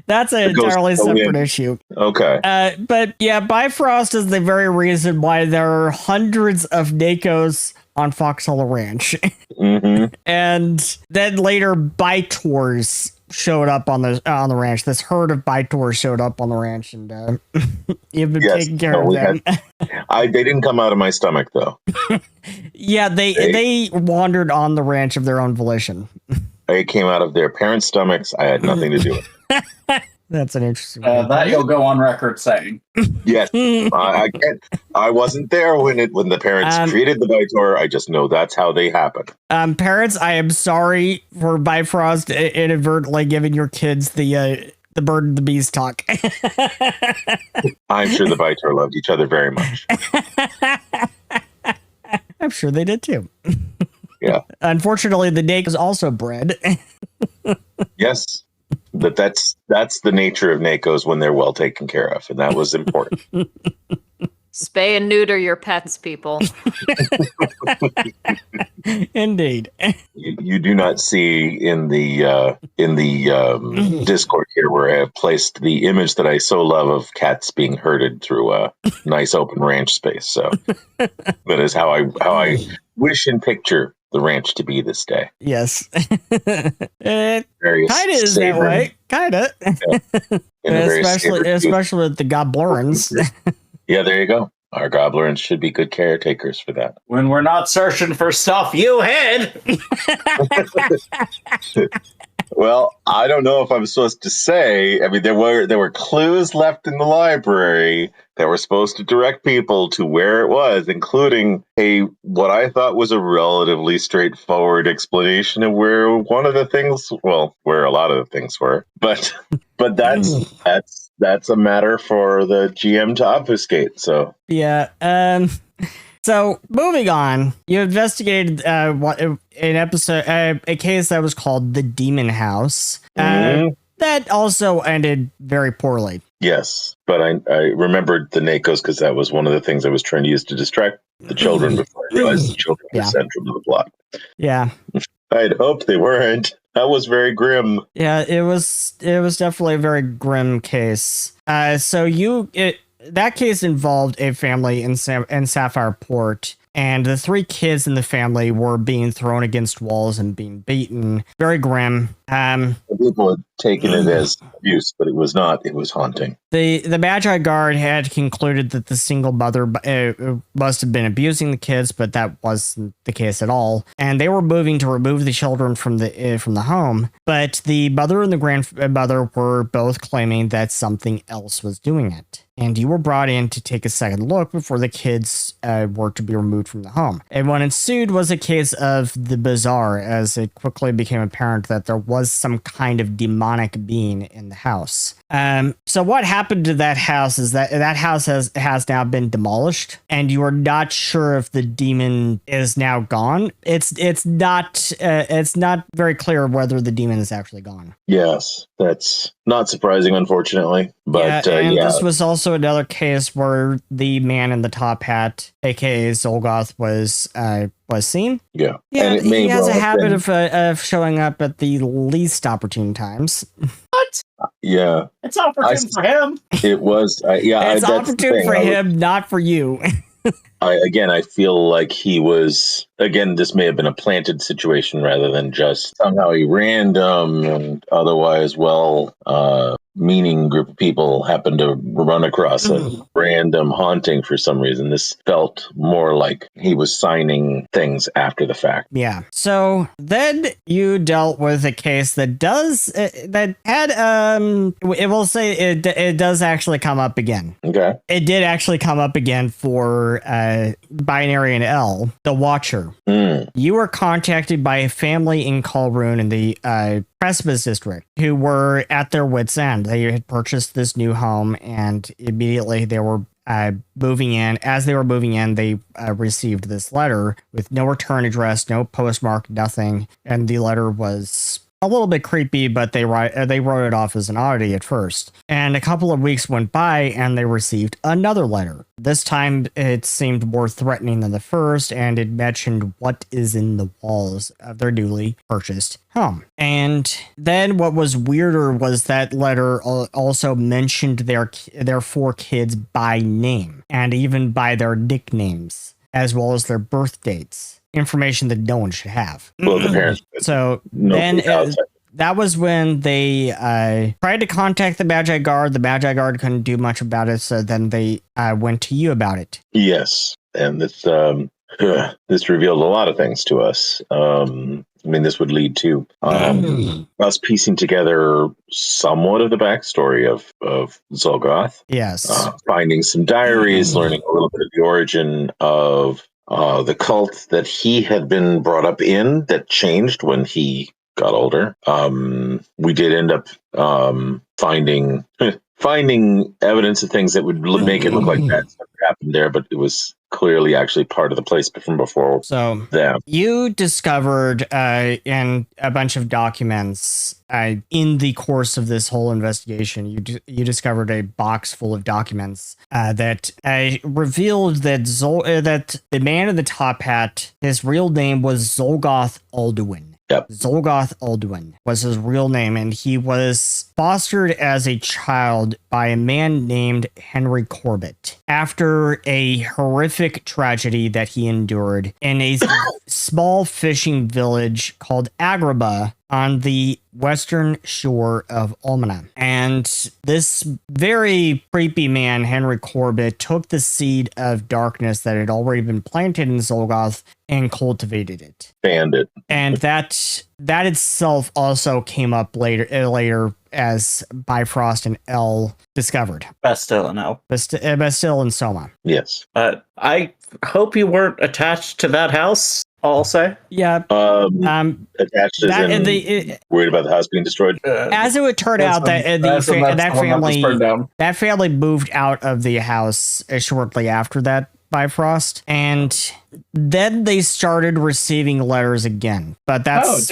That's an The ghosts entirely go separate in. issue. Okay. But yeah, Bifrost is the very reason why there are hundreds of NACOs on Foxhole Ranch. Mm-hmm. And then later Bitors showed up on the ranch. This herd of Bitors showed up on the ranch, and you've been taking care of them. They didn't come out of my stomach though. Yeah, they wandered on the ranch of their own volition. They came out of their parents' stomachs. I had nothing to do with it. That's an interesting That you'll go on record saying. Yes, I can't. I wasn't there when the parents created the Vitor. I just know that's how they happen. Parents, I am sorry for Bifrost inadvertently giving your kids the bird and the bees talk. I'm sure the Vitor loved each other very much. I'm sure they did too. Yeah. Unfortunately, the Dake was also bred. Yes. But that's the nature of NACOs when they're well taken care of, and that was important. Spay and neuter your pets, people. Indeed. You do not see in the Discord here where I have placed the image that I so love of cats being herded through a nice open ranch space. So that is how I wish and picture the ranch to be this day. Yes. It Very kind of is that way. Kind of. Yeah. Especially with the Goblerans. Yeah, there you go. Our Goblerans should be good caretakers for that. When we're not searching for stuff you hid. Well, I don't know if I'm supposed to say. I mean, there were clues left in the library that were supposed to direct people to where it was, including what I thought was a relatively straightforward explanation of where one of the things, well, where a lot of the things were. But that's a matter for the GM to obfuscate. So Yeah. So moving on, you investigated a case that was called the Demon House. That also ended very poorly. yes, but I remembered the NACOs because that was one of the things I was trying to use to distract the children before I realized the children were central to the plot. Yeah. I'd hoped they weren't. That was very grim. Yeah, it was definitely a very grim case. That case involved a family in Sapphire Port, and the 3 kids in the family were being thrown against walls and being beaten. Very grim. People had taken it as abuse, but it was not. It was haunting. The Magi Guard had concluded that the single mother must have been abusing the kids, but that wasn't the case at all. And they were moving to remove the children from the home. But the mother and the grandmother were both claiming that something else was doing it. And you were brought in to take a second look before the kids were to be removed from the home. And what ensued was a case of the bizarre, as it quickly became apparent that there was some kind of demonic being in the house. So what happened to that house is that house has now been demolished, and you are not sure if the demon is now gone. It's not very clear whether the demon is actually gone. Yes, that's not surprising, unfortunately. But this was also another case where the man in the top hat, aka Zolgoth, was seen. Yeah, Yeah, and it may he has well a have habit been- of showing up at the least opportune times. What? Yeah, It's opportune for him. it was. It's that's the opportune thing. for him, not for you. I feel like he was, again, this may have been a planted situation rather than just somehow a random and otherwise meaning group of people happened to run across a random haunting for some reason. This felt more like he was signing things after the fact. Yeah. So then you dealt with a case that it will say it does actually come up again. Okay. It did actually come up again for Binary and L, the Watcher. You were contacted by a family in Colroon in the Precipice District who were at their wits' end. They had purchased this new home and immediately they were moving in. As they were moving in, they received this letter with no return address, no postmark, nothing. And the letter was a little bit creepy, but they wrote it off as an oddity at first. And a couple of weeks went by and they received another letter. This time it seemed more threatening than the first, and it mentioned what is in the walls of their newly purchased home. And then what was weirder was that letter also mentioned their 4 kids by name and even by their nicknames, as well as their birth dates. Information that no one should have. Well, the parents. So then that was when they tried to contact the Magi Guard. The Magi Guard couldn't do much about it, so then they went to you about it. Yes, and this revealed a lot of things to us. This would lead to us piecing together somewhat of the backstory of Zolgoth. Yes. Finding some diaries, learning a little bit of the origin of the cult that he had been brought up in that changed when he got older. We did end up finding evidence of things that would make it look like bad stuff happened there, but it was clearly actually part of the place from before. So them. You discovered in a bunch of documents in the course of this whole investigation, you discovered a box full of documents that revealed that that the man in the top hat, his real name was Zolgoth Alduin. Yep. Zolgoth Alduin was his real name, and he was fostered as a child by a man named Henry Corbett after a horrific tragedy that he endured in a small fishing village called Agrabah on the western shore of Almana. And this very creepy man, Henry Corbett, took the seed of darkness that had already been planted in Zolgoth and cultivated it. Fanned it. And that itself also came up later as Bifrost and L discovered. Bastille and L. Bastille and Soma. Yes. I hope you weren't attached to that house, I'll say. Yeah. Attached as in worried about the house being destroyed. As it would turn out, that family moved out of the house shortly after that Bifrost, and then they started receiving letters again. But that's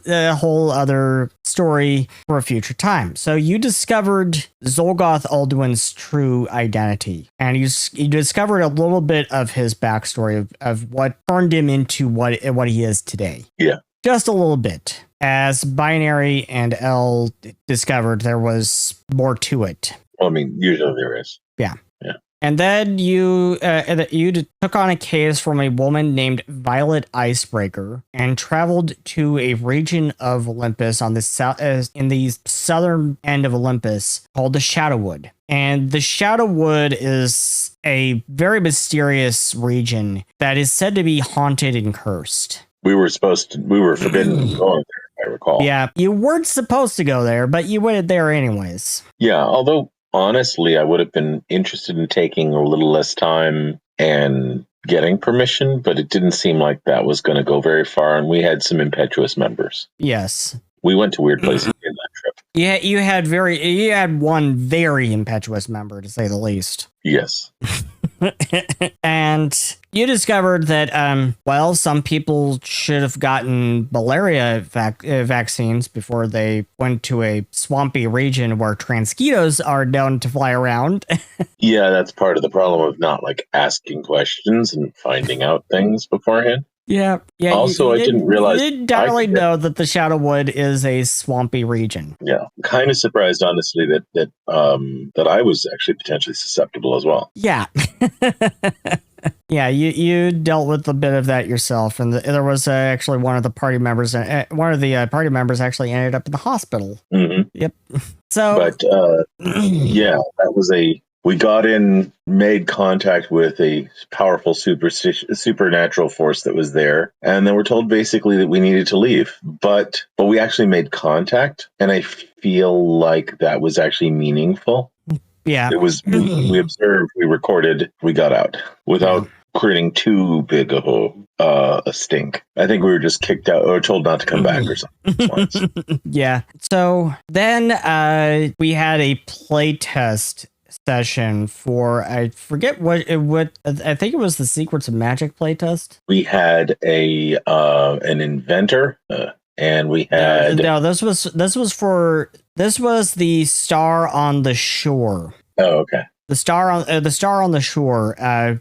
a whole other story for a future time. So you discovered Zolgoth Alduin's true identity, and you discovered a little bit of his backstory of what turned him into what he is today. Yeah, just a little bit. As Binary and L discovered, there was more to it. Well, usually there is. Yeah. And then you took on a case from a woman named Violet Icebreaker and traveled to a region of Olympus on the in the southern end of Olympus called the Shadowwood. And the Shadowwood is a very mysterious region that is said to be haunted and cursed. We were forbidden from going there, I recall. Yeah, you weren't supposed to go there, but you went there anyways. Yeah, although honestly, I would have been interested in taking a little less time and getting permission, but it didn't seem like that was going to go very far, and we had some impetuous members. Yes. We went to weird places in that trip. Yeah, you had one very impetuous member, to say the least. Yes. And you discovered that, some people should have gotten malaria vaccines before they went to a swampy region where transquitos are known to fly around. Yeah, that's part of the problem of not asking questions and finding out things beforehand. Yeah. Also, I didn't realize you entirely know that the Shadowwood is a swampy region. Yeah, kind of surprised, honestly, that I was actually potentially susceptible as well. Yeah. Yeah, you dealt with a bit of that yourself, and there was actually one of the party members. One of the party members actually ended up in the hospital. Mm-hmm. Yep. So, but yeah, that was we got in, made contact with a powerful supernatural force that was there, and then we're told basically that we needed to leave. But we actually made contact, and I feel like that was actually meaningful. Yeah, it was. We observed, we recorded, we got out without creating too big of a stink. I think we were just kicked out or told not to come back or something. Yeah. So then we had a play test session for, I forget what I think it was the Secrets of Magic playtest. We had an inventor, and we had no. This was the Star on the Shore. Oh, okay. The Star on the Shore,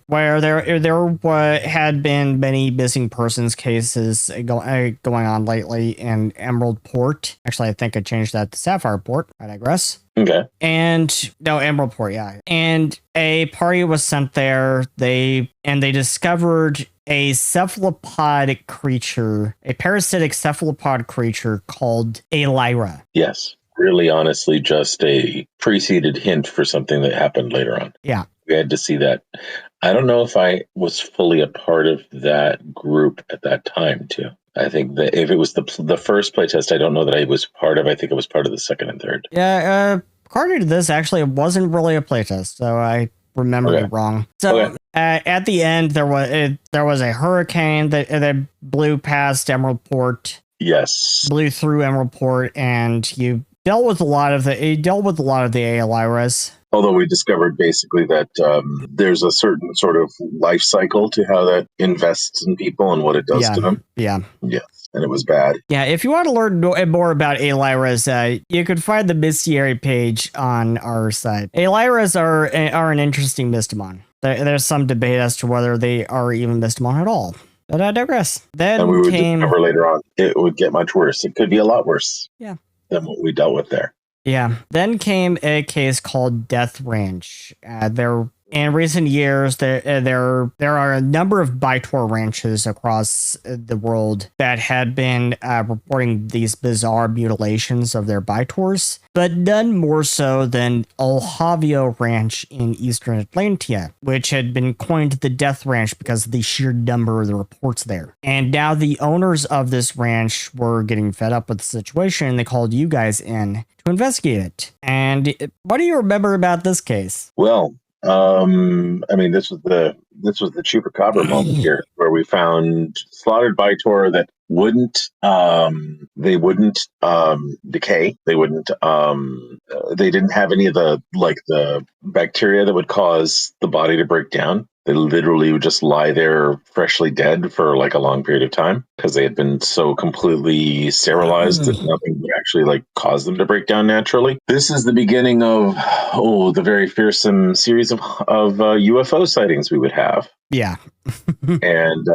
where there had been many missing persons cases going on lately in Emerald Port. Actually, I think I changed that to Sapphire Port. I digress. Okay. And no, Emerald Port, yeah. And a party was sent there. They discovered a cephalopod creature, a parasitic cephalopod creature called a Lyra. Yes. Really, honestly, just a preceded hint for something that happened later on. Yeah. We had to see that. I don't know if I was fully a part of that group at that time, too. I think that if it was the first playtest, I don't know that I was part of. I think it was part of the second and third. Yeah, according to this, actually, it wasn't really a playtest, so I remembered it wrong. So at the end, there was a hurricane that blew past Emerald Port. Yes. Blew through Emerald Port, and you dealt with a lot of the Lyras. Although we discovered basically that there's a certain sort of life cycle to how that invests in people and what it does to them. Yeah. Yes. And it was bad. Yeah, if you want to learn more about Lyras, you can find the Mystiary page on our site. Lyras are an interesting Mystimon. There's some debate as to whether they are even Mystimon at all. But I digress. Then and we would discover later on it would get much worse. It could be a lot worse. Yeah. Than what we dealt with there. Yeah. Then came a case called Death Ranch. In recent years, there are a number of Baitor ranches across the world that had been reporting these bizarre mutilations of their Baitors, but none more so than Olhavio Ranch in eastern Atlantia, which had been coined the Death Ranch because of the sheer number of the reports there. And now the owners of this ranch were getting fed up with the situation, and they called you guys in to investigate it. And what do you remember about this case? Well, I mean, this was the chupacabra moment here, where we found slaughtered Baitor that wouldn't decay. They didn't have any of the bacteria that would cause the body to break down. They literally would just lie there freshly dead for like a long period of time because they had been so completely sterilized that nothing would actually cause them to break down naturally. This is the beginning of the very fearsome series of UFO sightings we would have. Yeah. And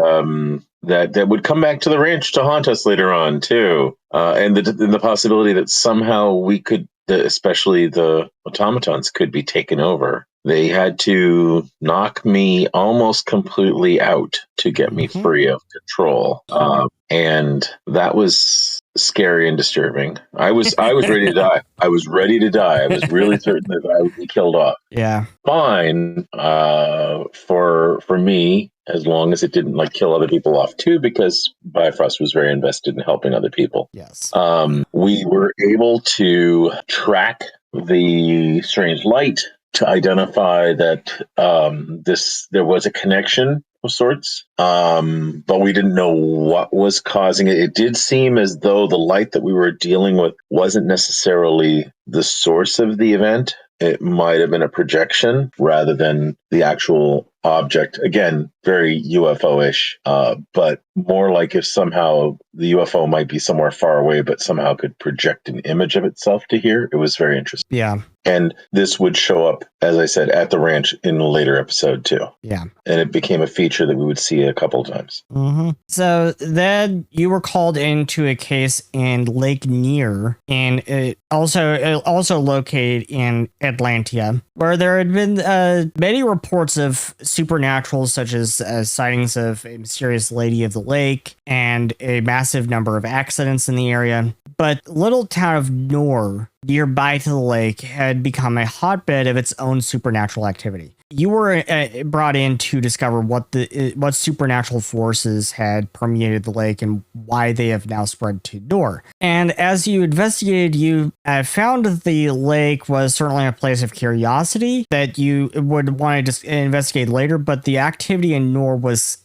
that would come back to the ranch to haunt us later on too. And the possibility that somehow we could, especially the automatons, could be taken over. They had to knock me almost completely out to get me free of control. And that was scary and disturbing. I was ready to die. I was ready to die. I was really certain that I would be killed off. Yeah. Fine for me, as long as it didn't kill other people off too, because Bifrost was very invested in helping other people. Yes. We were able to track the strange light to identify that there was a connection of sorts, but we didn't know what was causing it. It did seem as though the light that we were dealing with wasn't necessarily the source of the event. It might have been a projection rather than the actual object. Again, very UFO-ish, but more like if somehow the UFO might be somewhere far away, but somehow could project an image of itself to here. It was very interesting. Yeah. And this would show up, as I said, at the ranch in a later episode too. Yeah. And it became a feature that we would see a couple of times. Mm-hmm. So then you were called into a case in Lake Near, and it also located in Atlantia, where there had been many reports of supernatural, such as sightings of a mysterious lady of the lake and a massive number of accidents in the area. But little town of Nor, nearby to the lake, had become a hotbed of its own supernatural activity. You were brought in to discover what supernatural forces had permeated the lake and why they have now spread to Nor. And as you investigated, you found that the lake was certainly a place of curiosity that you would want to investigate later, but the activity in Nor was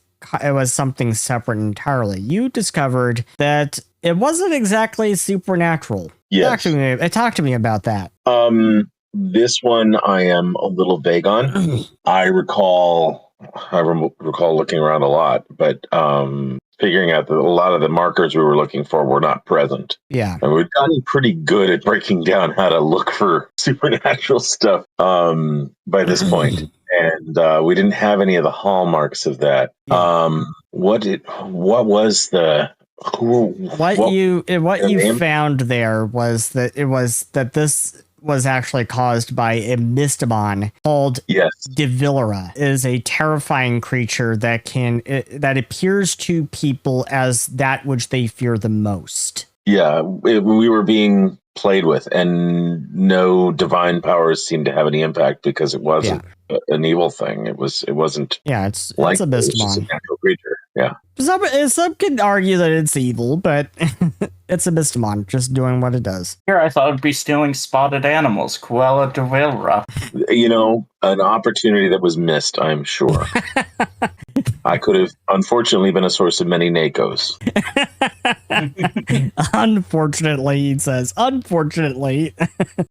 something separate entirely. You discovered that it wasn't exactly supernatural. Yes. Talk to me about that. This one I am a little vague on. I recall looking around a lot, but figuring out that a lot of the markers we were looking for were not present. Yeah. And we've gotten pretty good at breaking down how to look for supernatural stuff by this point. And we didn't have any of the hallmarks of that. Yeah. What you found there was that this was actually caused by a Mystimon called Devilera. It is a terrifying creature that appears to people as that which they fear the most. Yeah, we were being played with, and no divine powers seemed to have any impact because it wasn't an evil thing. It wasn't. Yeah, it's like a Mystimon. It's just a natural creature. Yeah. Some can argue that it's evil, but it's a Mystimon just doing what it does. Here, I thought it'd be stealing spotted animals. Cruella de Vilra. An opportunity that was missed, I'm sure. I could have, unfortunately, been a source of many NACOs. Unfortunately, he says. Unfortunately.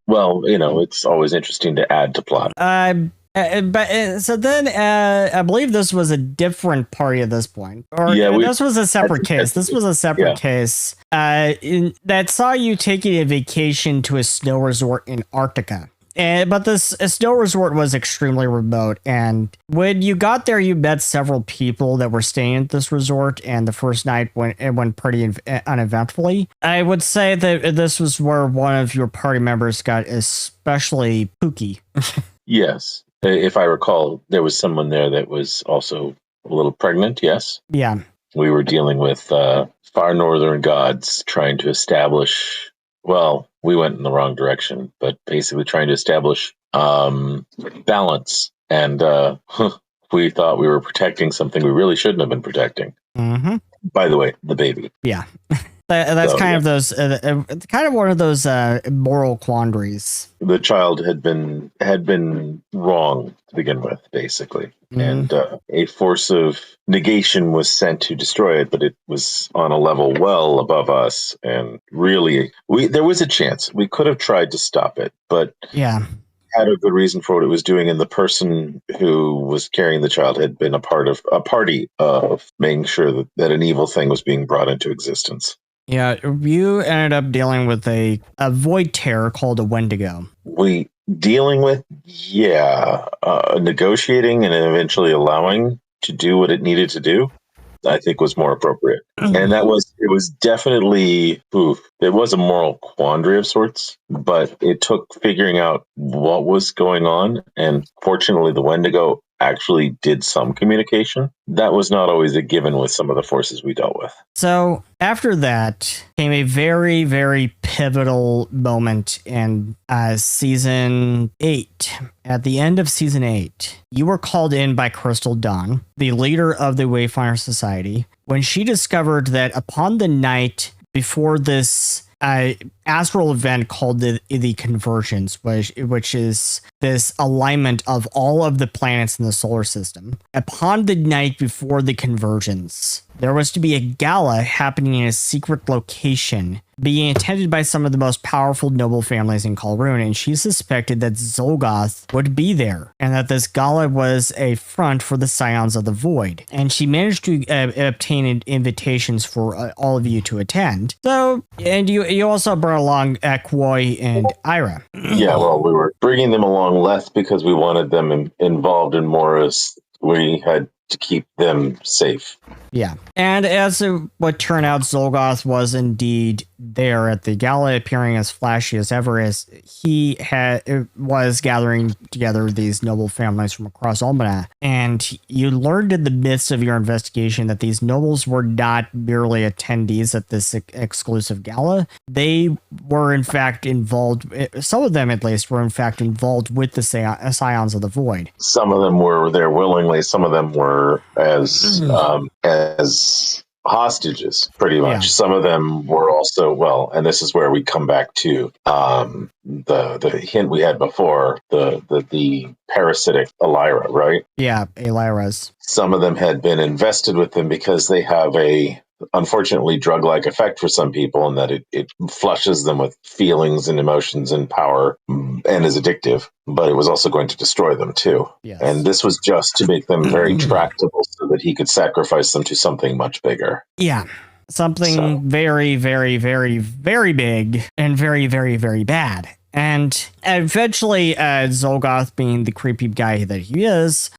Well, it's always interesting to add to plot. So then, I believe this was a different party at this point. This was a separate case. This was a separate case that saw you taking a vacation to a snow resort in Antarctica. But this snow resort was extremely remote, and when you got there, you met several people that were staying at this resort, and the first night went pretty uneventfully. I would say that this was where one of your party members got especially pooky. Yes. If I recall, there was someone there that was also a little pregnant, yes? Yeah. We were dealing with far northern gods trying to establish... Well, we went in the wrong direction, but basically trying to establish balance. And we thought we were protecting something we really shouldn't have been protecting. Mm-hmm. By the way, the baby. Yeah. That's kind of one of those moral quandaries. The child had been wrong to begin with, basically. Mm-hmm. And a force of negation was sent to destroy it, but it was on a level well above us. And really, there was a chance. We could have tried to stop it, but had a good reason for what it was doing. And the person who was carrying the child had been a party of making sure that an evil thing was being brought into existence. Yeah, you ended up dealing with a void terror called a Wendigo. Negotiating and eventually allowing to do what it needed to do, I think was more appropriate. And it was definitely, it was a moral quandary of sorts, but it took figuring out what was going on. And fortunately, the Wendigo actually did some communication. That was not always a given with some of the forces we dealt with. So after that came a very, very pivotal moment in season 8. At the end of season 8, you were called in by Crystal Dawn, the leader of the Wayfinder Society, when she discovered that upon the night before this astral event called the convergence, which is this alignment of all of the planets in the solar system. Upon the night before the convergence, there was to be a gala happening in a secret location being attended by some of the most powerful noble families in Kalrun, and she suspected that Zolgoth would be there, and that this gala was a front for the Scions of the Void. And she managed to obtain invitations for all of you to attend. So, and you also brought along Kwoi and Ira. Yeah, well, we were bringing them along less because we wanted them involved in more as we had to keep them safe. Yeah. And as it would turn out, Zolgoth was indeed there at the gala, appearing as flashy as ever, as he was gathering together these noble families from across Almana. And you learned in the midst of your investigation that these nobles were not merely attendees at this exclusive gala. They were in fact involved, some of them at least were in fact involved with the Scions of the Void. Some of them were there willingly, some of them were as hostages, pretty much. Yeah. Some of them were also, well, and this is where we come back to the hint we had before, the parasitic Elira, right? Yeah, Eliras. Some of them had been invested with them because they have a unfortunately drug-like effect for some people, and that it flushes them with feelings and emotions and power and is addictive, but it was also going to destroy them too. Yes. And this was just to make them very tractable so that he could sacrifice them to something much bigger. Yeah. Something very, very, very, very big and very, very, very bad. And eventually, Zolgoth, being the creepy guy that he is,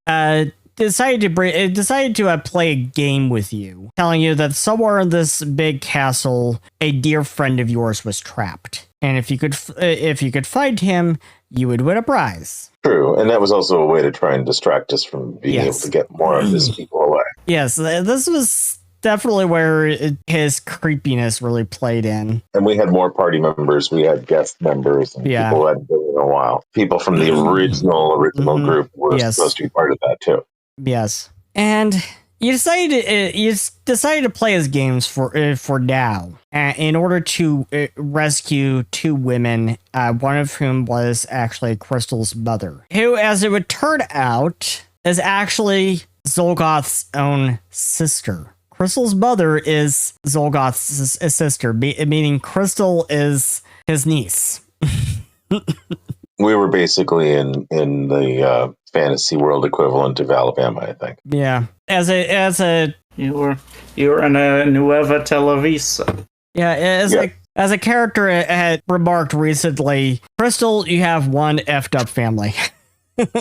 decided to play a game with you, telling you that somewhere in this big castle, a dear friend of yours was trapped, and if you could find him, you would win a prize. True, and that was also a way to try and distract us from being able to get more of his people away. Yes, this was definitely where his creepiness really played in. And we had more party members. We had guest members and people who hadn't been in a while. People from the original group were supposed to be part of that too. Yes, and you decided to play his games for now, in order to rescue two women, one of whom was actually Crystal's mother, who, as it would turn out, is actually Zolgoth's own sister. Crystal's mother is Zolgoth's sister, meaning Crystal is his niece. We were basically in the fantasy world equivalent of Alabama, I think. Yeah, as a You were in a Nueva Televisa. Yeah, as a character had remarked recently, Crystal, you have one effed up family. It's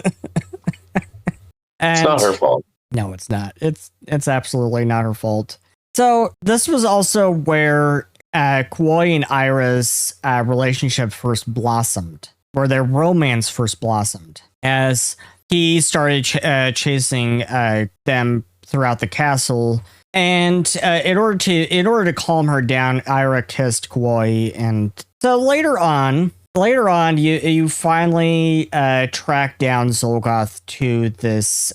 not her fault. No, it's not. It's absolutely not her fault. So this was also where Kwoi and Ira's relationship first blossomed, where their romance first blossomed, as he started chasing them throughout the castle. And in order to calm her down, Ira kissed Kwoi, and so later on, you finally track down Zolgoth to this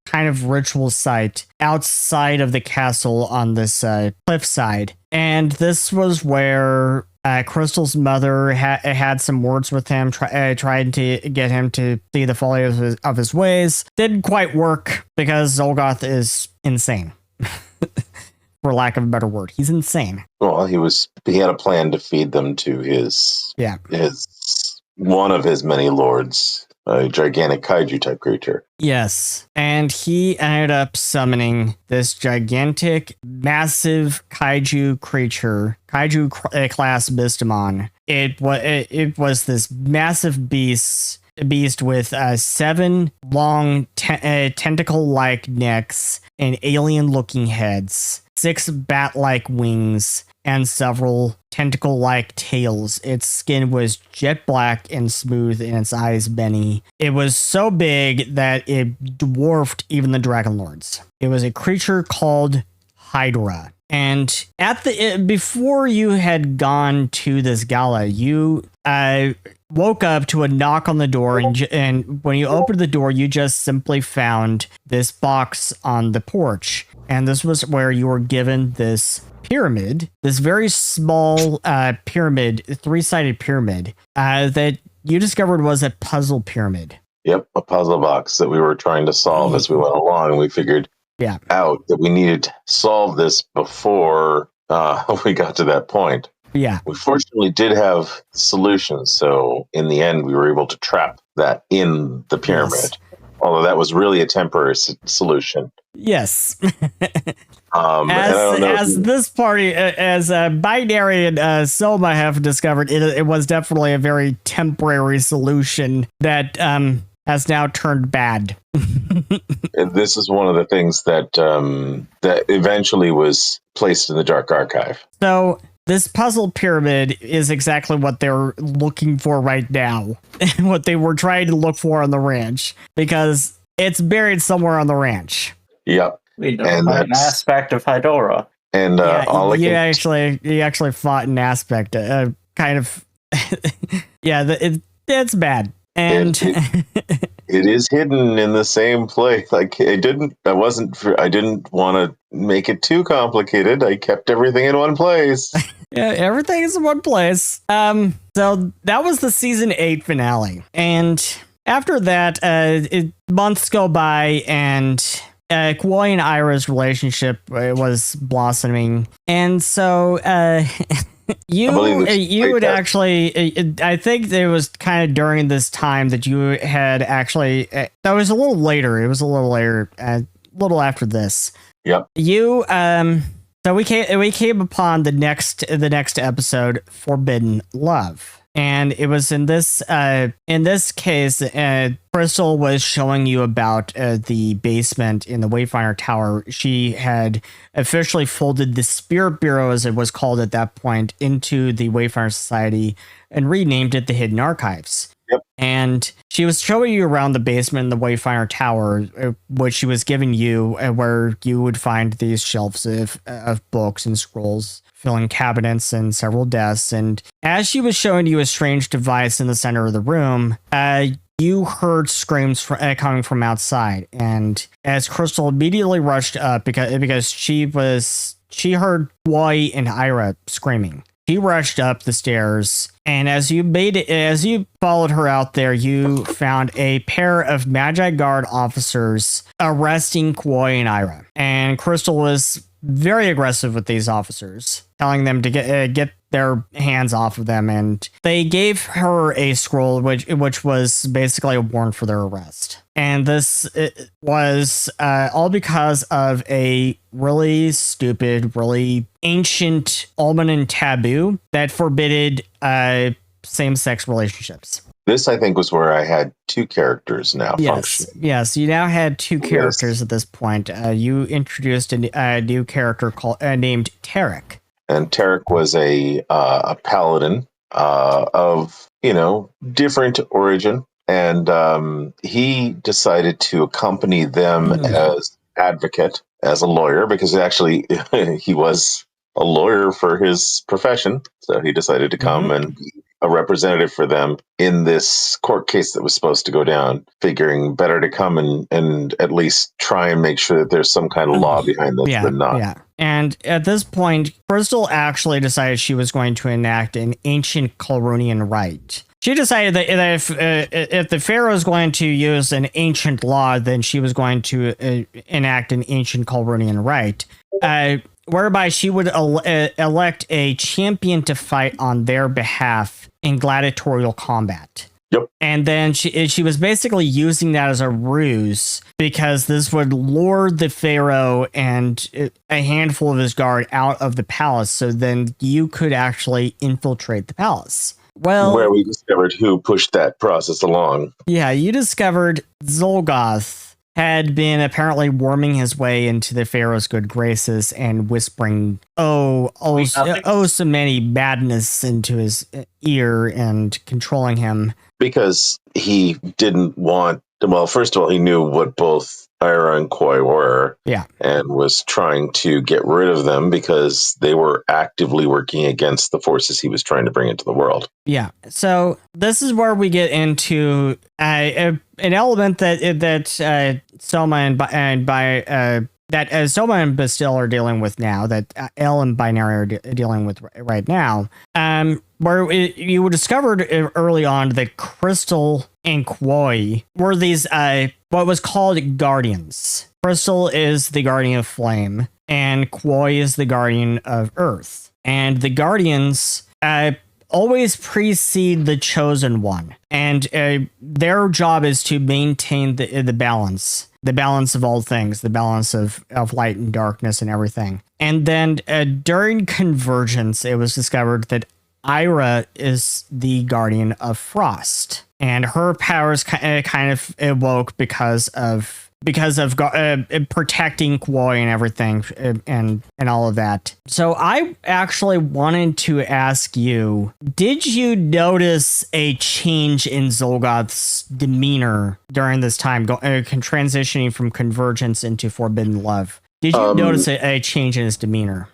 kind of ritual site outside of the castle on this cliffside, and this was where Crystal's mother had some words with him, tried to get him to see the folly of his ways. Didn't quite work because Zolgoth is insane. For lack of a better word, he's insane. Well, he had a plan to feed them to his one of his many lords, a gigantic kaiju type creature. Yes, and he ended up summoning this gigantic, massive kaiju creature, class Mystimon. It was this massive beast with 7 long tentacle-like necks and alien-looking heads, 6 bat-like wings, and several tentacle-like tails. Its skin was jet black and smooth, and its eyes many. It was so big that it dwarfed even the Dragon Lords. It was a creature called Hydra. And before you had gone to this gala, you woke up to a knock on the door, and when you opened the door, you just simply found this box on the porch. And this was where you were given this pyramid, this very small pyramid, 3-sided pyramid, that you discovered was a puzzle pyramid. Yep, a puzzle box that we were trying to solve as we went along. We figured out that we needed to solve this before we got to that point. Yeah. We fortunately did have solutions, so in the end, we were able to trap that in the pyramid. Yes. Although that was really a temporary solution. Yes. And I don't know. As this party, as Binary and Soma have discovered, it was definitely a very temporary solution that has now turned bad. And this is one of the things that that eventually was placed in the Dark Archive. So this puzzle pyramid is exactly what they're looking for right now, what they were trying to look for on the ranch, because it's buried somewhere on the ranch. Yep. We know an aspect of Hydora. And all you actually fought an aspect, kind of. Yeah, it's bad, and it is hidden in the same place. Like I didn't want to make it too complicated. I kept everything in one place. Yeah, everything is in one place. So that was the season 8 finale, and after that, months go by, and Kwoi and Ira's relationship was blossoming, and so you would actually, I think it was kind of during this time that you had actually, that was a little later. It was a little later, a little after this. Yep. You so we came upon the next episode, Forbidden Love. And it was in this case, Crystal was showing you about the basement in the Wayfinder Tower. She had officially folded the Spirit Bureau, as it was called at that point, into the Wayfinder Society and renamed it the Hidden Archives. Yep. And she was showing you around the basement in the Wayfinder Tower, which she was giving you, where you would find these shelves of books and scrolls, filling cabinets and several desks. And as she was showing you a strange device in the center of the room, you heard screams coming from outside. And as Crystal immediately rushed up, because she heard Kwoi and Ira screaming, she rushed up the stairs, and as you followed her out there, you found a pair of Magi Guard officers arresting Kwoi and Ira. And Crystal was very aggressive with these officers, telling them to get their hands off of them, and they gave her a scroll which was basically a warrant for their arrest. And this was all because of a really stupid, really ancient Almanan taboo that forbidded same-sex relationships. This, I think, was where I had two characters now functioning. Yes, you now had two characters at this point. You introduced a new character named Tarek. And Tarek was a paladin of, different origin. And he decided to accompany them as advocate, as a lawyer, because actually he was a lawyer for his profession. So he decided to come and be a representative for them in this court case that was supposed to go down, figuring better to come and at least try and make sure that there's some kind of law behind this than not. Yeah. And at this point, Crystal actually decided she was going to enact an ancient Colrunian rite. She decided that if the Pharaoh is going to use an ancient law, then she was going to enact an ancient Colrunian rite, whereby she would elect a champion to fight on their behalf in gladiatorial combat. Yep. And then she was basically using that as a ruse, because this would lure the Pharaoh and a handful of his guard out of the palace, so then you could actually infiltrate the palace. Well, where we discovered who pushed that process along. Yeah, you discovered Zolgoth had been apparently worming his way into the Pharaoh's good graces and whispering, so many madness into his ear and controlling him. Because he didn't want, well, first of all, he knew what both Ira and Kwoi were. Yeah. And was trying to get rid of them because they were actively working against the forces he was trying to bring into the world. Yeah. So this is where we get into an element that Soma that Soma and Bastille are dealing with now, that Elle and Binary are dealing with right now, where you discovered early on that Crystal and Kwoi were these what was called guardians. Crystal is the guardian of flame, and Kwoi is the guardian of Earth. And the guardians always precede the chosen one, and their job is to maintain the balance of all things, the balance of light and darkness and everything. And then during Convergence, it was discovered that Ira is the guardian of Frost, and her powers kind of awoke because of protecting Kwoi and everything, and all of that. So I actually wanted to ask you, did you notice a change in Zolgoth's demeanor during this time, transitioning from Convergence into Forbidden Love? Did you notice a change in his demeanor?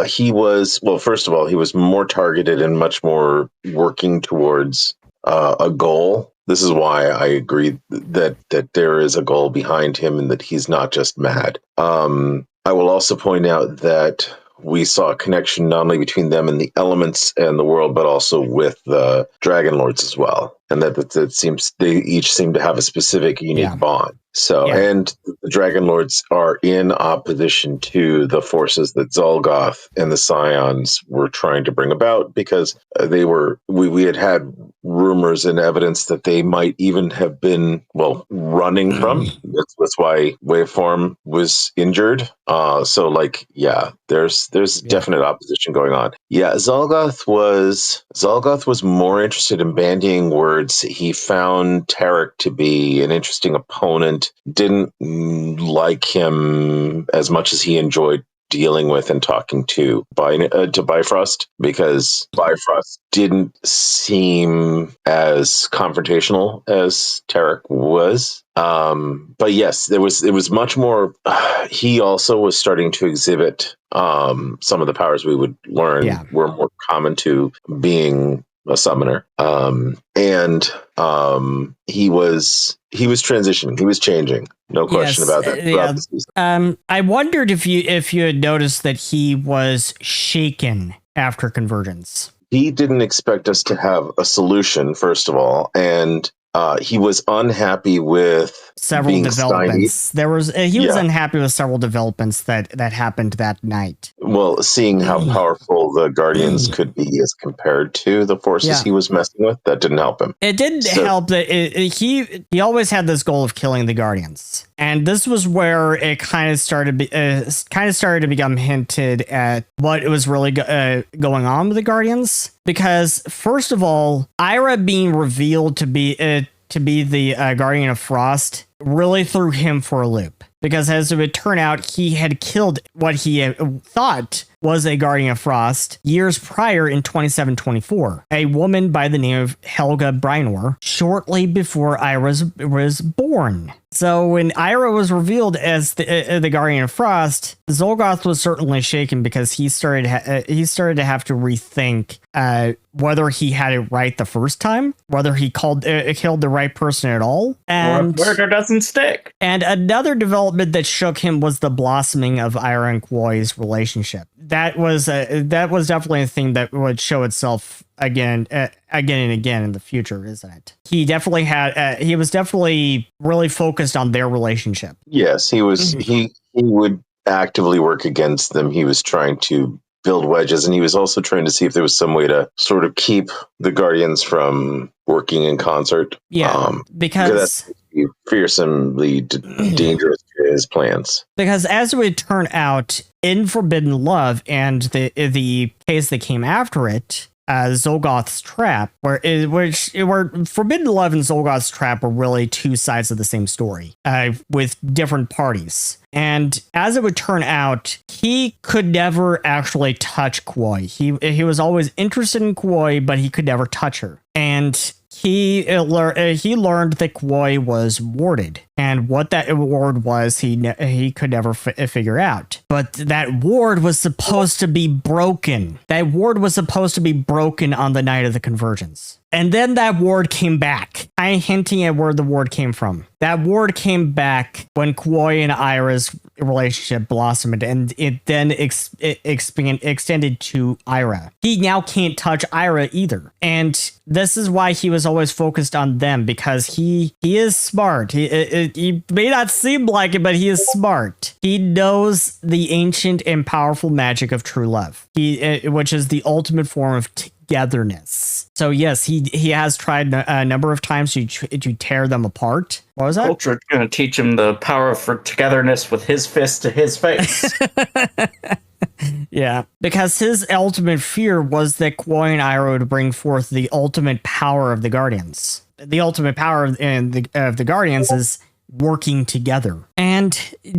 He was, well, first of all, he was more targeted and much more working towards a goal. This is why I agree that there is a goal behind him and that he's not just mad. I will also point out that we saw a connection not only between them and the elements and the world, but also with the Dragon Lords as well. And that seems they each seem to have a specific, unique bond. So, and the Dragon Lords are in opposition to the forces that Zolgoth and the Scions were trying to bring about, because we had rumors and evidence that they might even have been, running from. That's why Waveform was injured. There's definite opposition going on. Yeah, Zolgoth was more interested in bandying words. He found Tarek to be an interesting opponent, didn't like him as much as he enjoyed dealing with and talking to Bifrost, because Bifrost didn't seem as confrontational as Tarek was. But yes, it was much more. He also was starting to exhibit some of the powers we would learn were more common to being a summoner. He was transitioning. He was changing. No question about that. I wondered if you had noticed that he was shaken after Convergence. He didn't expect us to have a solution, first of all, and he was unhappy with several developments. He was unhappy with several developments that happened that night. Well, seeing how powerful the Guardians could be as compared to the forces he was messing with, that didn't help him. It didn't help that he always had this goal of killing the Guardians, and this was where it kind of started to become hinted at what was really going on with the Guardians. Because first of all, Ira being revealed to be the Guardian of Frost really threw him for a loop. Because as it would turn out, he had killed what he thought was a Guardian of Frost years prior in 2724, a woman by the name of Helga Brynor, shortly before Ira was born. So when Ira was revealed as the Guardian of Frost, Zolgoth was certainly shaken, because he started to have to rethink whether he had it right the first time, whether he killed the right person at all, and murder doesn't stick. And another development that shook him was the blossoming of Ira and Kwoi's relationship. That was definitely a thing that would show itself again and again in the future, isn't it? He was definitely really focused on their relationship. Yes, he was. He would actively work against them. He was trying to build wedges, and he was also trying to see if there was some way to sort of keep the Guardians from working in concert. Because that's fearsomely dangerous to his plans. Because as it would turn out, in Forbidden Love and the case that came after it, Zolgoth's Trap, where Forbidden Love and Zolgoth's Trap were really two sides of the same story, with different parties. And as it would turn out, he could never actually touch Kwoi. He was always interested in Kwoi, but he could never touch her. And he learned that Kwoi was warded, and what that ward was, he could never figure out. But that ward was supposed to be broken. That ward was supposed to be broken on the night of the Convergence. And then that ward came back. I'm hinting at where the ward came from. That ward came back when Koi and Ira's relationship blossomed, and it then extended to Ira. He now can't touch Ira either. And this is why he was always focused on them, because he is smart. He may not seem like it, but he is smart. He knows the ancient and powerful magic of true love, which is the ultimate form of togetherness. So yes, he has tried a number of times to tear them apart. What was that? Ultra's going to teach him the power for togetherness with his fist to his face. Yeah, because his ultimate fear was that Koi and Ira would bring forth the ultimate power of the Guardians. The ultimate power of the Guardians is working together. And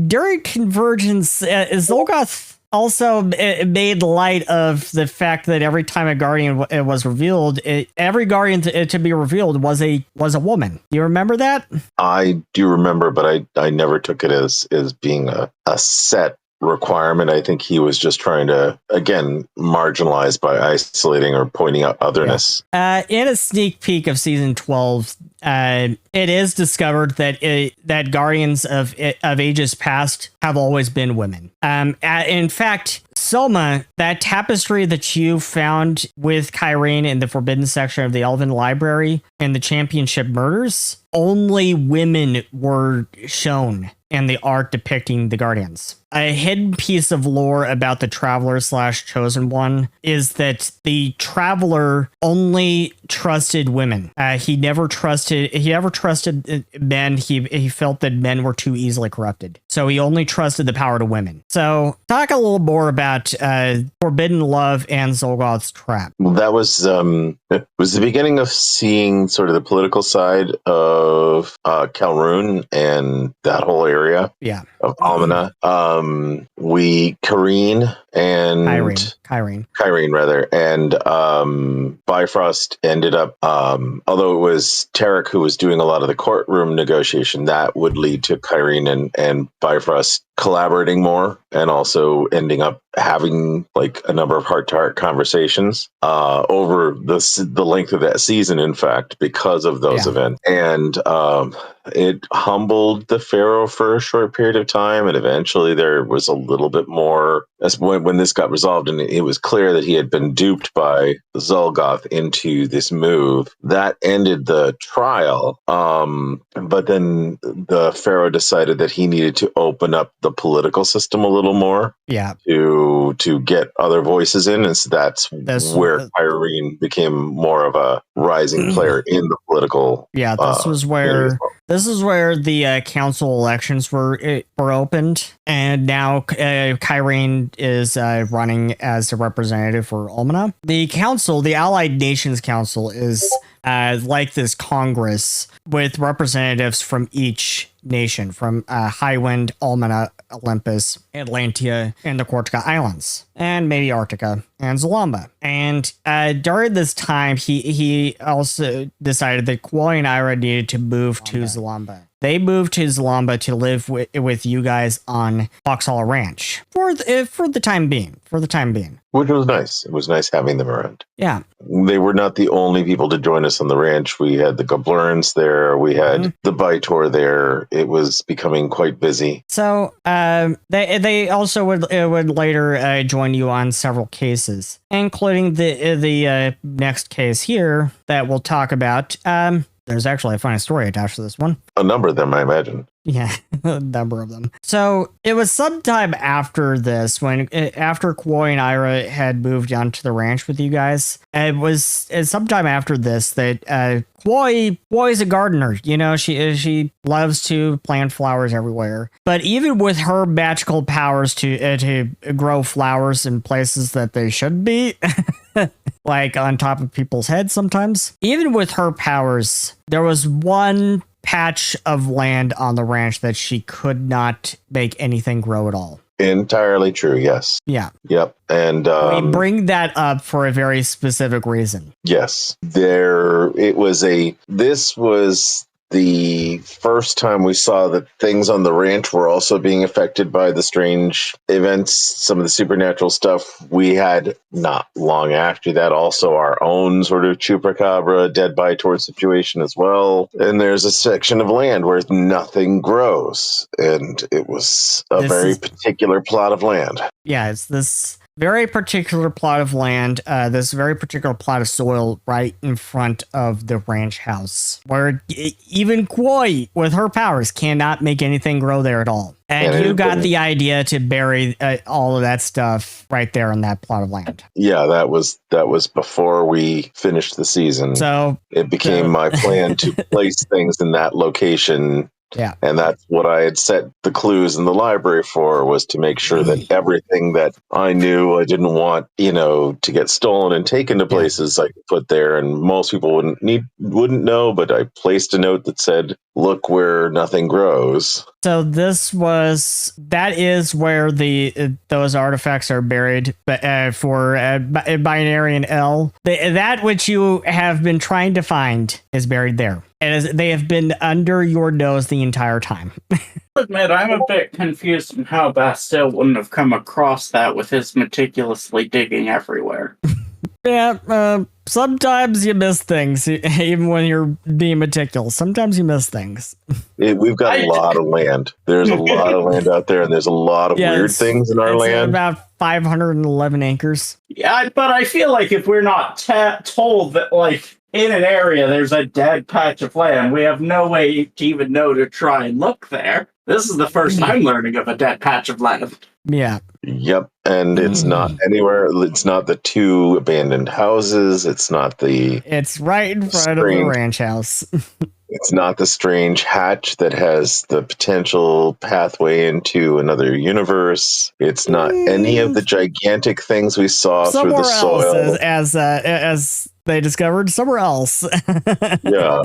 during Convergence, Zolgoth also made light of the fact that every time a Guardian was revealed, every Guardian to be revealed was a woman. Do you remember that? I do remember, but I never took it as being a set requirement. I think he was just trying to, again, marginalize by isolating or pointing out otherness. Yeah. In a sneak peek of season 12, it is discovered that Guardians of ages past have always been women. In fact, Soma, that tapestry that you found with Kyrene in the forbidden section of the Elven Library in the Championship Murders, only women were shown in the art depicting the Guardians. A hidden piece of lore about the Traveler / Chosen One is that the Traveler only trusted women. He never trusted men. He felt that men were too easily corrupted. So he only trusted the power to women. So talk a little more about Forbidden Love and Zolgoth's Trap. Well, that was it was the beginning of seeing sort of the political side of Calroon and that whole area. Yeah. Of Almana. Kyrene and Bifrost ended up, although it was Tarek who was doing a lot of the courtroom negotiation, that would lead to Kyrene and Bifrost collaborating more, and also ending up having like a number of heart-to-heart conversations over the length of that season, in fact, because of those events. And it humbled the Pharaoh for a short period of time, and eventually there was a little bit more. That's when this got resolved, and it was clear that he had been duped by Zolgoth into this move. That ended the trial, but then the Pharaoh decided that he needed to open up the political system a little more, to get other voices in, and so that's where Kyrene became more of a rising player in the political. Yeah, this is where the council elections were opened, and now Kyrene is running as a representative for Almana. The council, the Allied Nations Council, is like this Congress with representatives from each nation, from Highwind, Almana, Olympus, Atlantia, and the Cortica Islands, and maybe Arctica and Zalamba. And during this time, he also decided that Koi and Ira needed to move to Zalamba. They moved to Zalamba to live with you guys on Foxhall Ranch for the time being. Which was nice. It was nice having them around. Yeah. They were not the only people to join us on the ranch. We had the Goblurns there. We had the Bytor there. It was becoming quite busy. So they also would later join you on several cases, including the next case here that we'll talk about. There's actually a funny story attached to this one. A number of them, I imagine. Yeah, a number of them. So it was sometime after this, after Koi and Ira had moved on to the ranch with you guys. It's sometime after this that Koi's a gardener. You know, she loves to plant flowers everywhere. But even with her magical powers to grow flowers in places that they should be, like on top of people's heads sometimes, even with her powers, there was one patch of land on the ranch that she could not make anything grow at all. Entirely true, yes. Yeah. Yep. And we bring that up for a very specific reason. Yes. This was the first time we saw that things on the ranch were also being affected by the strange events, some of the supernatural stuff, we had not long after that also our own sort of chupacabra, dead by torch situation as well. And there's a section of land where nothing grows. And it was a very particular plot of land. Yeah, it's this very particular plot of land, this very particular plot of soil right in front of the ranch house, where even Koi, with her powers, cannot make anything grow there at all. And you got the idea to bury all of that stuff right there in that plot of land. Yeah, that was before we finished the season. So it became my plan to place things in that location. Yeah. And that's what I had set the clues in the library for, was to make sure that everything that I knew I didn't want, to get stolen and taken to places I could put there. And most people wouldn't know, but I placed a note that said, look where nothing grows. So that is where those artifacts are buried, but for binary and L, that which you have been trying to find is buried there. And they have been under your nose the entire time. Admit, I'm a bit confused on how Bastille wouldn't have come across that with his meticulously digging everywhere. Yeah, sometimes you miss things, even when you're being meticulous. Sometimes you miss things. We've got a lot of land. There's a lot of land out there, and there's a lot of weird things in our land. About 511 acres. Yeah, but I feel like if we're not told that, in an area there's a dead patch of land, we have no way to even know to try and look there. This is the first I'm learning of a dead patch of land. Yeah. Yep. And it's not anywhere. It's not the 2 abandoned houses. It's not the... It's right in front of the ranch house. It's not the strange hatch that has the potential pathway into another universe. It's not any of the gigantic things we saw somewhere through the soil. Else, as they discovered somewhere else. Yeah,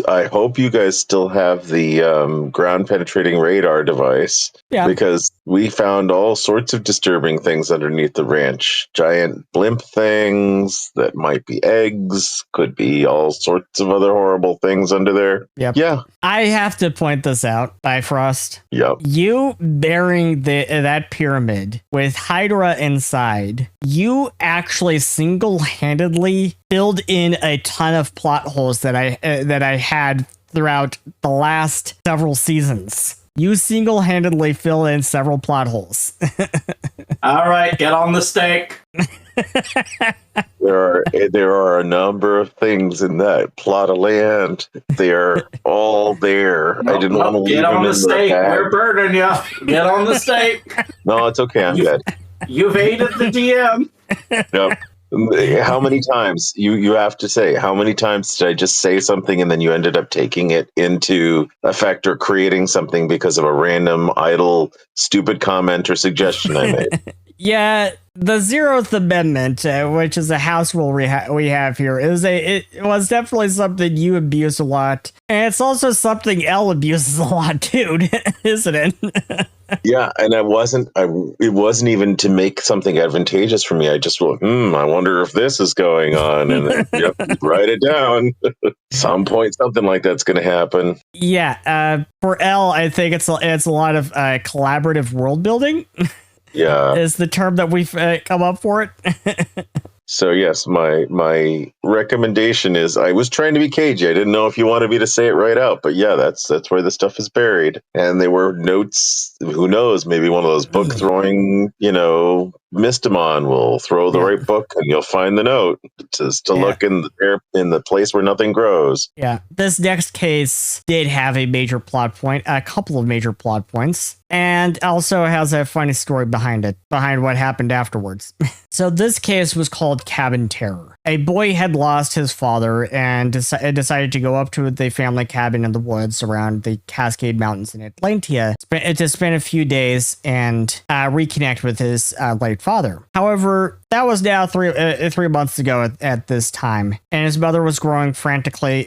I hope you guys still have the ground penetrating radar device. Yeah, because we found all sorts of disturbing things underneath the ranch. Giant blimp things that might be eggs, could be all sorts of other horrible things under there. Yep. Yeah. I have to point this out, Bifrost. Yep. You burying that pyramid with Hydra inside, you actually single-handedly filled in a ton of plot holes that I had throughout the last several seasons. You single-handedly fill in several plot holes. All right, get on the stake. There are a number of things in that plot of land. They're all there. I didn't want to leave get them on in the stake. bag. We're burning you. Get on the stake. No, it's okay. I'm good. You've aided the DM. Yep. How many times you have to say, how many times did I just say something and then you ended up taking it into effect or creating something because of a random, idle, stupid comment or suggestion I made? Yeah, the 0th Amendment, which is a house rule we have here, it was definitely something you abuse a lot. And it's also something Elle abuses a lot too, isn't it? Yeah, and it wasn't even to make something advantageous for me. I just went, I wonder if this is going on. And then, yep, write it down. Some point, something like that's going to happen. Yeah, for Elle, I think it's a lot of collaborative world building. Yeah, is the term that we've come up for it. So yes, my recommendation is, I was trying to be cagey. I didn't know if you wanted me to say it right out, but yeah, that's where the stuff is buried. And there were notes. Who knows? Maybe one of those book throwing, Mystimon will throw the right book, and you'll find the note. Just to look in the place where nothing grows. Yeah, this next case did have a major plot point, a couple of major plot points, and also has a funny story behind what happened afterwards. So this case was called Cabin Terror. A boy had lost his father and decided to go up to the family cabin in the woods around the Cascade Mountains in Atlantia to spend a few days and reconnect with his late father. However, that was now 3 months ago at this time, and his mother was growing frantically.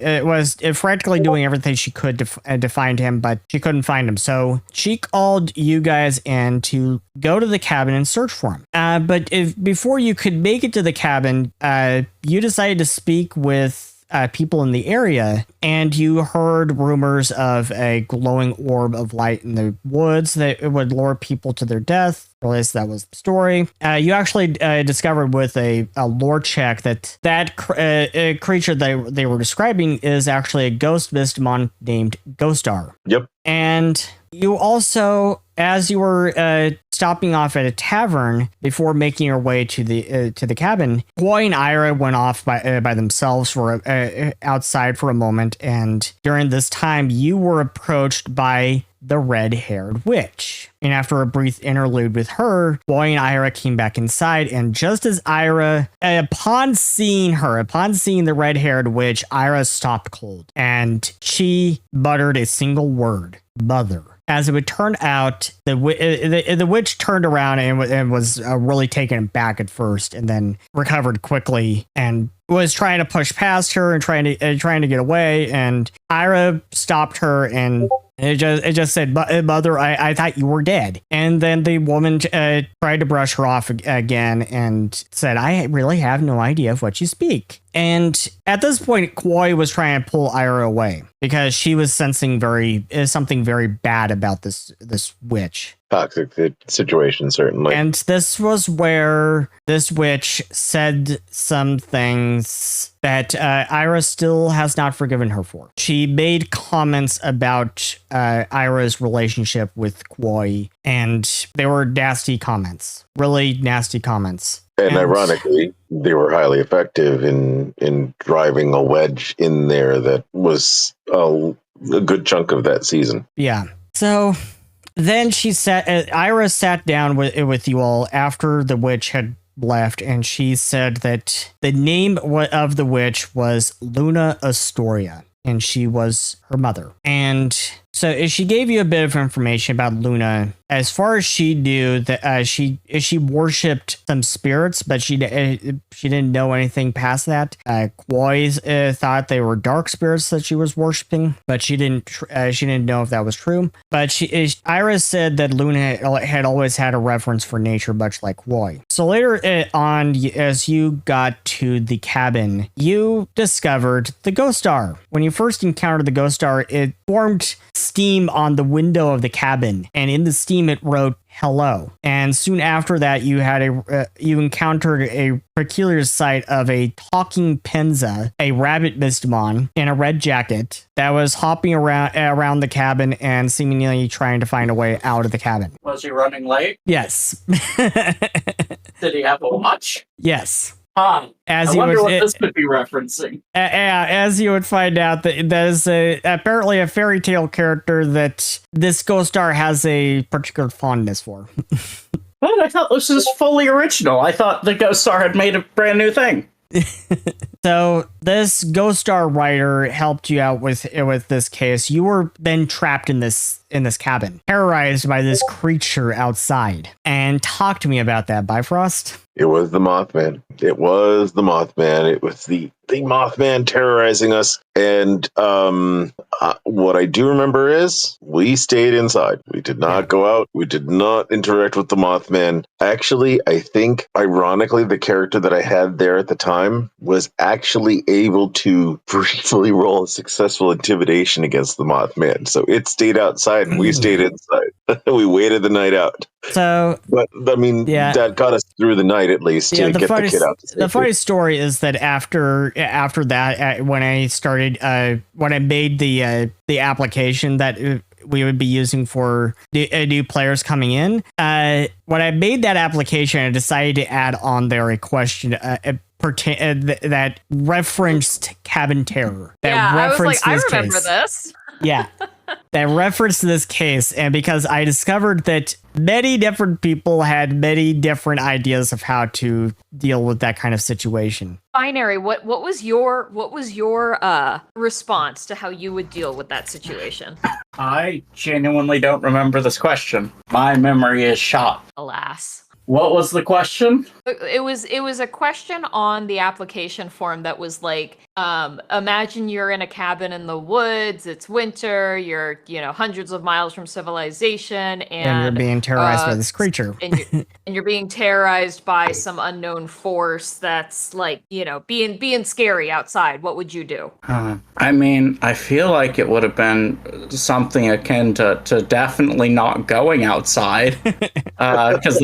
Frantically doing everything she could to find him, but she couldn't find him. So she called you guys in to go to the cabin and search for him. But before you could make it to the cabin, you decided to speak with people in the area, and you heard rumors of a glowing orb of light in the woods that it would lure people to their death. Or at least that was the story. You actually discovered with a lore check that creature they were describing is actually a ghost Mystimon named Ghostar. Yep. And you also, as you were stopping off at a tavern before making your way to the cabin, Koi and Ira went off by themselves for outside for a moment, and during this time, you were approached by the red-haired witch. And after a brief interlude with her, Koi and Ira came back inside, and just as Ira, upon seeing the red-haired witch, Ira stopped cold, and she muttered a single word: mother. As it would turn out, the witch turned around and was really taken aback at first, and then recovered quickly and was trying to push past her and trying to get away. And Ira stopped her and it just said, "Mother, I thought you were dead." And then the woman tried to brush her off again and said, "I really have no idea of what you speak." And at this point, Koi was trying to pull Ira away because she was sensing something very bad about this witch. Toxic situation, certainly. And this was where this witch said some things that Ira still has not forgiven her for. She made comments about Ira's relationship with Koi, and they were nasty comments, really nasty comments. And ironically, they were highly effective in driving a wedge in there that was a good chunk of that season. Yeah. So then Ira sat down with you all after the witch had left, and she said that the name of the witch was Luna Astoria, and she was her mother. And so she gave you a bit of information about Luna. As far as she knew, that she worshipped some spirits, but she didn't know anything past that. Koi thought they were dark spirits that she was worshiping, but she didn't know if that was true. But Ira said that Luna had always had a reverence for nature, much like Koi. So later on, as you got to the cabin, you discovered the ghost star. When you first encountered the ghost star, it formed steam on the window of the cabin, and in the steam it wrote hello. And soon after that, you encountered a peculiar sight of a talking Penza, a rabbit Mystimon in a red jacket that was hopping around the cabin and seemingly trying to find a way out of the cabin. Was he running late? Yes. Did he have a watch? Yes. I wonder what this could be referencing. As you would find out, that is apparently a fairy tale character that this ghost star has a particular fondness for. But I thought this was fully original. I thought the ghost star had made a brand new thing. So this ghost star writer helped you out with this case. You were then trapped in this cabin, terrorized by this creature outside. And talk to me about that, Bifrost. It was the Mothman. It was the Mothman terrorizing us. And what I do remember is we stayed inside. We did not go out. We did not interact with the Mothman. Actually, I think, ironically, the character that I had there at the time was actually able to briefly roll a successful intimidation against the Mothman. So it stayed outside and we stayed inside. We waited the night out. So, but I mean, that got us through the night at least to get the kid out. The funny story is that after that, when I made the application that we would be using for new players coming in, when I made that application, I decided to add on there a question that referenced cabin terror. I was like, I remember this. Yeah. That reference to this case, and because I discovered that many different people had many different ideas of how to deal with that kind of situation. Binary, what was your response to how you would deal with that situation? I genuinely don't remember this question. My memory is shot. Alas. What was the question? It was a question on the application form that was like, imagine you're in a cabin in the woods, it's winter, you're, hundreds of miles from civilization, And you're being terrorized by this creature. and you're being terrorized by some unknown force that's like, being scary outside. What would you do? I mean, I feel like it would have been something akin to definitely not going outside, because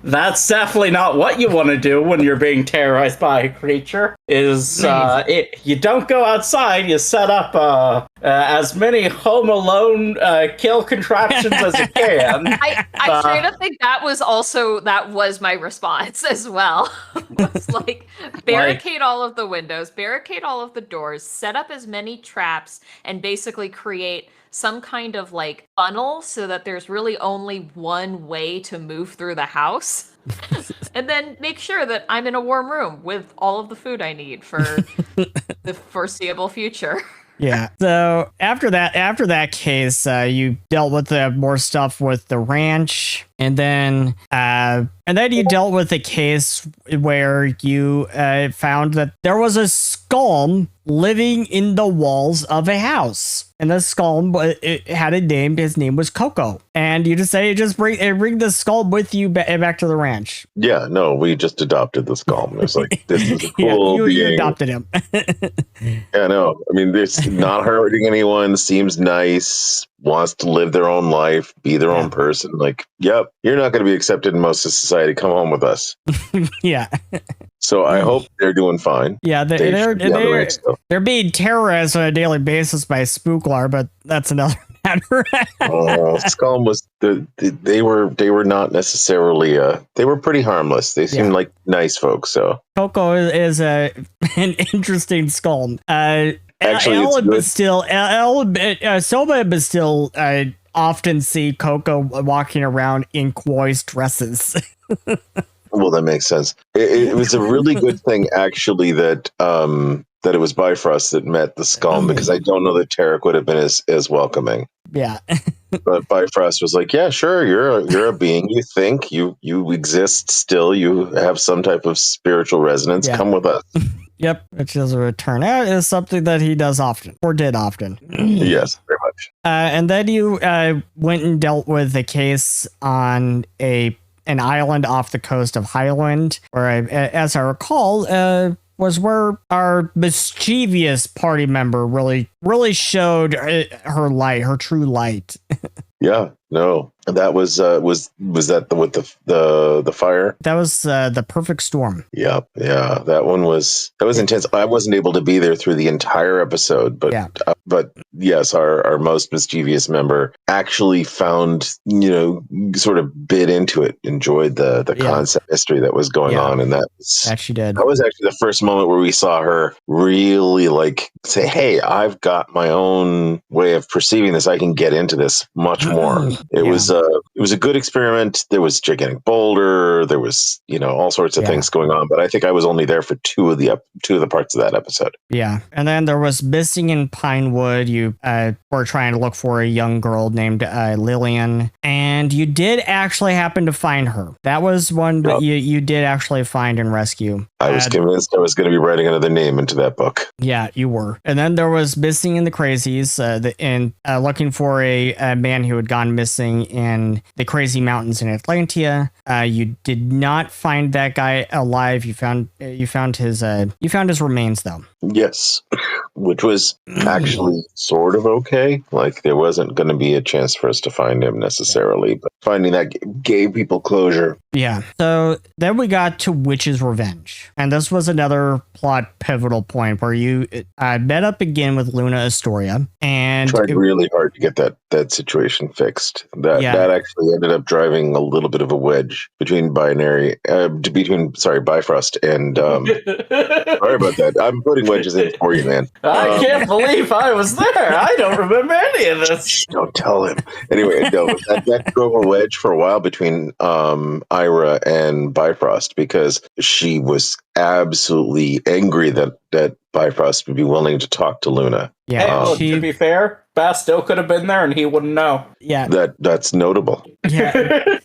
that's definitely not what you want to do when you're being terrorized by a creature. You don't go outside. You set up as many Home Alone kill contraptions as you can. I straight up think that was my response as well. Was like barricade all of the windows, barricade all of the doors, set up as many traps, and basically create some kind of like funnel so that there's really only one way to move through the house. And then make sure that I'm in a warm room with all of the food I need for the foreseeable future. Yeah. So after that case, you dealt with more stuff with the ranch, and then you dealt with a case where you found that there was a skull living in the walls of a house, and the skull it had a name. His name was Coco, and you just bring the skull with you back to the ranch. Yeah, no, we just adopted the skull. It was like, this is a cool you being. adopted him. Yeah, no, I mean, this not hurting anyone, seems nice, wants to live their own life, be their own person. Like, yep, you're not going to be accepted in most of society. Come home with us. Yeah. So I hope they're doing fine. Yeah, they're being terrorized on a daily basis by Spooklar, but that's another matter. Skull was they were not necessarily they were pretty harmless. They seemed like nice folks. So Coco is an interesting skull. Actually, Soma, but still, I often see Coco walking around in Koi's dresses. Well, that makes sense. It was a really good thing, actually, that it was Bifrost that met the skull, because I don't know that Tarek would have been as welcoming. Yeah. But Bifrost was like, yeah, sure, you're a being. You think you exist still. You have some type of spiritual resonance. Yeah. Come with us. Yep, which is a return. That is something that he does often, or did often. Yes, very much. And then you went and dealt with a case on an island off the coast of Highland, where, as I recall, was where our mischievous party member really showed her true light. Yeah. No, that was that with the fire? That was the perfect storm. Yeah, that was intense. I wasn't able to be there through the entire episode, but yes, our most mischievous member actually found, sort of bit into it, enjoyed the concept history that was going on, and that she did. That was actually the first moment where we saw her really like say, "Hey, I've got my own way of perceiving this. I can get into this much more." It was a good experiment. There was gigantic boulder. There was all sorts of things going on. But I think I was only there for two of the parts of that episode. Yeah, and then there was Missing in Pinewood. You were trying to look for a young girl named Lillian, and you did actually happen to find her. That was one that you did actually find and rescue. I was convinced I was going to be writing another name into that book. Yeah, you were. And then there was Missing in the Crazies, looking for a man who had gone missing in the Crazy Mountains in Atlantia. You did not find that guy alive. You found his remains though. Yes, which was actually sort of okay. Like there wasn't going to be a chance for us to find him necessarily, but finding that gave people closure. Yeah. So then we got to Witch's Revenge, and this was another plot pivotal point where you met up again with Luna Astoria and tried really hard to get that situation fixed. That actually ended up driving a little bit of a wedge between Bifrost and sorry about that. I'm putting wedges in for you, man. I can't believe I was there. I don't remember any of this. Don't tell him. Anyway, no, that drove a wedge for a while between Ira and Bifrost, because she was absolutely angry that Bifrost would be willing to talk to Luna. Yeah, to be fair, Bass still could have been there and he wouldn't know. Yeah, that's notable. Yeah.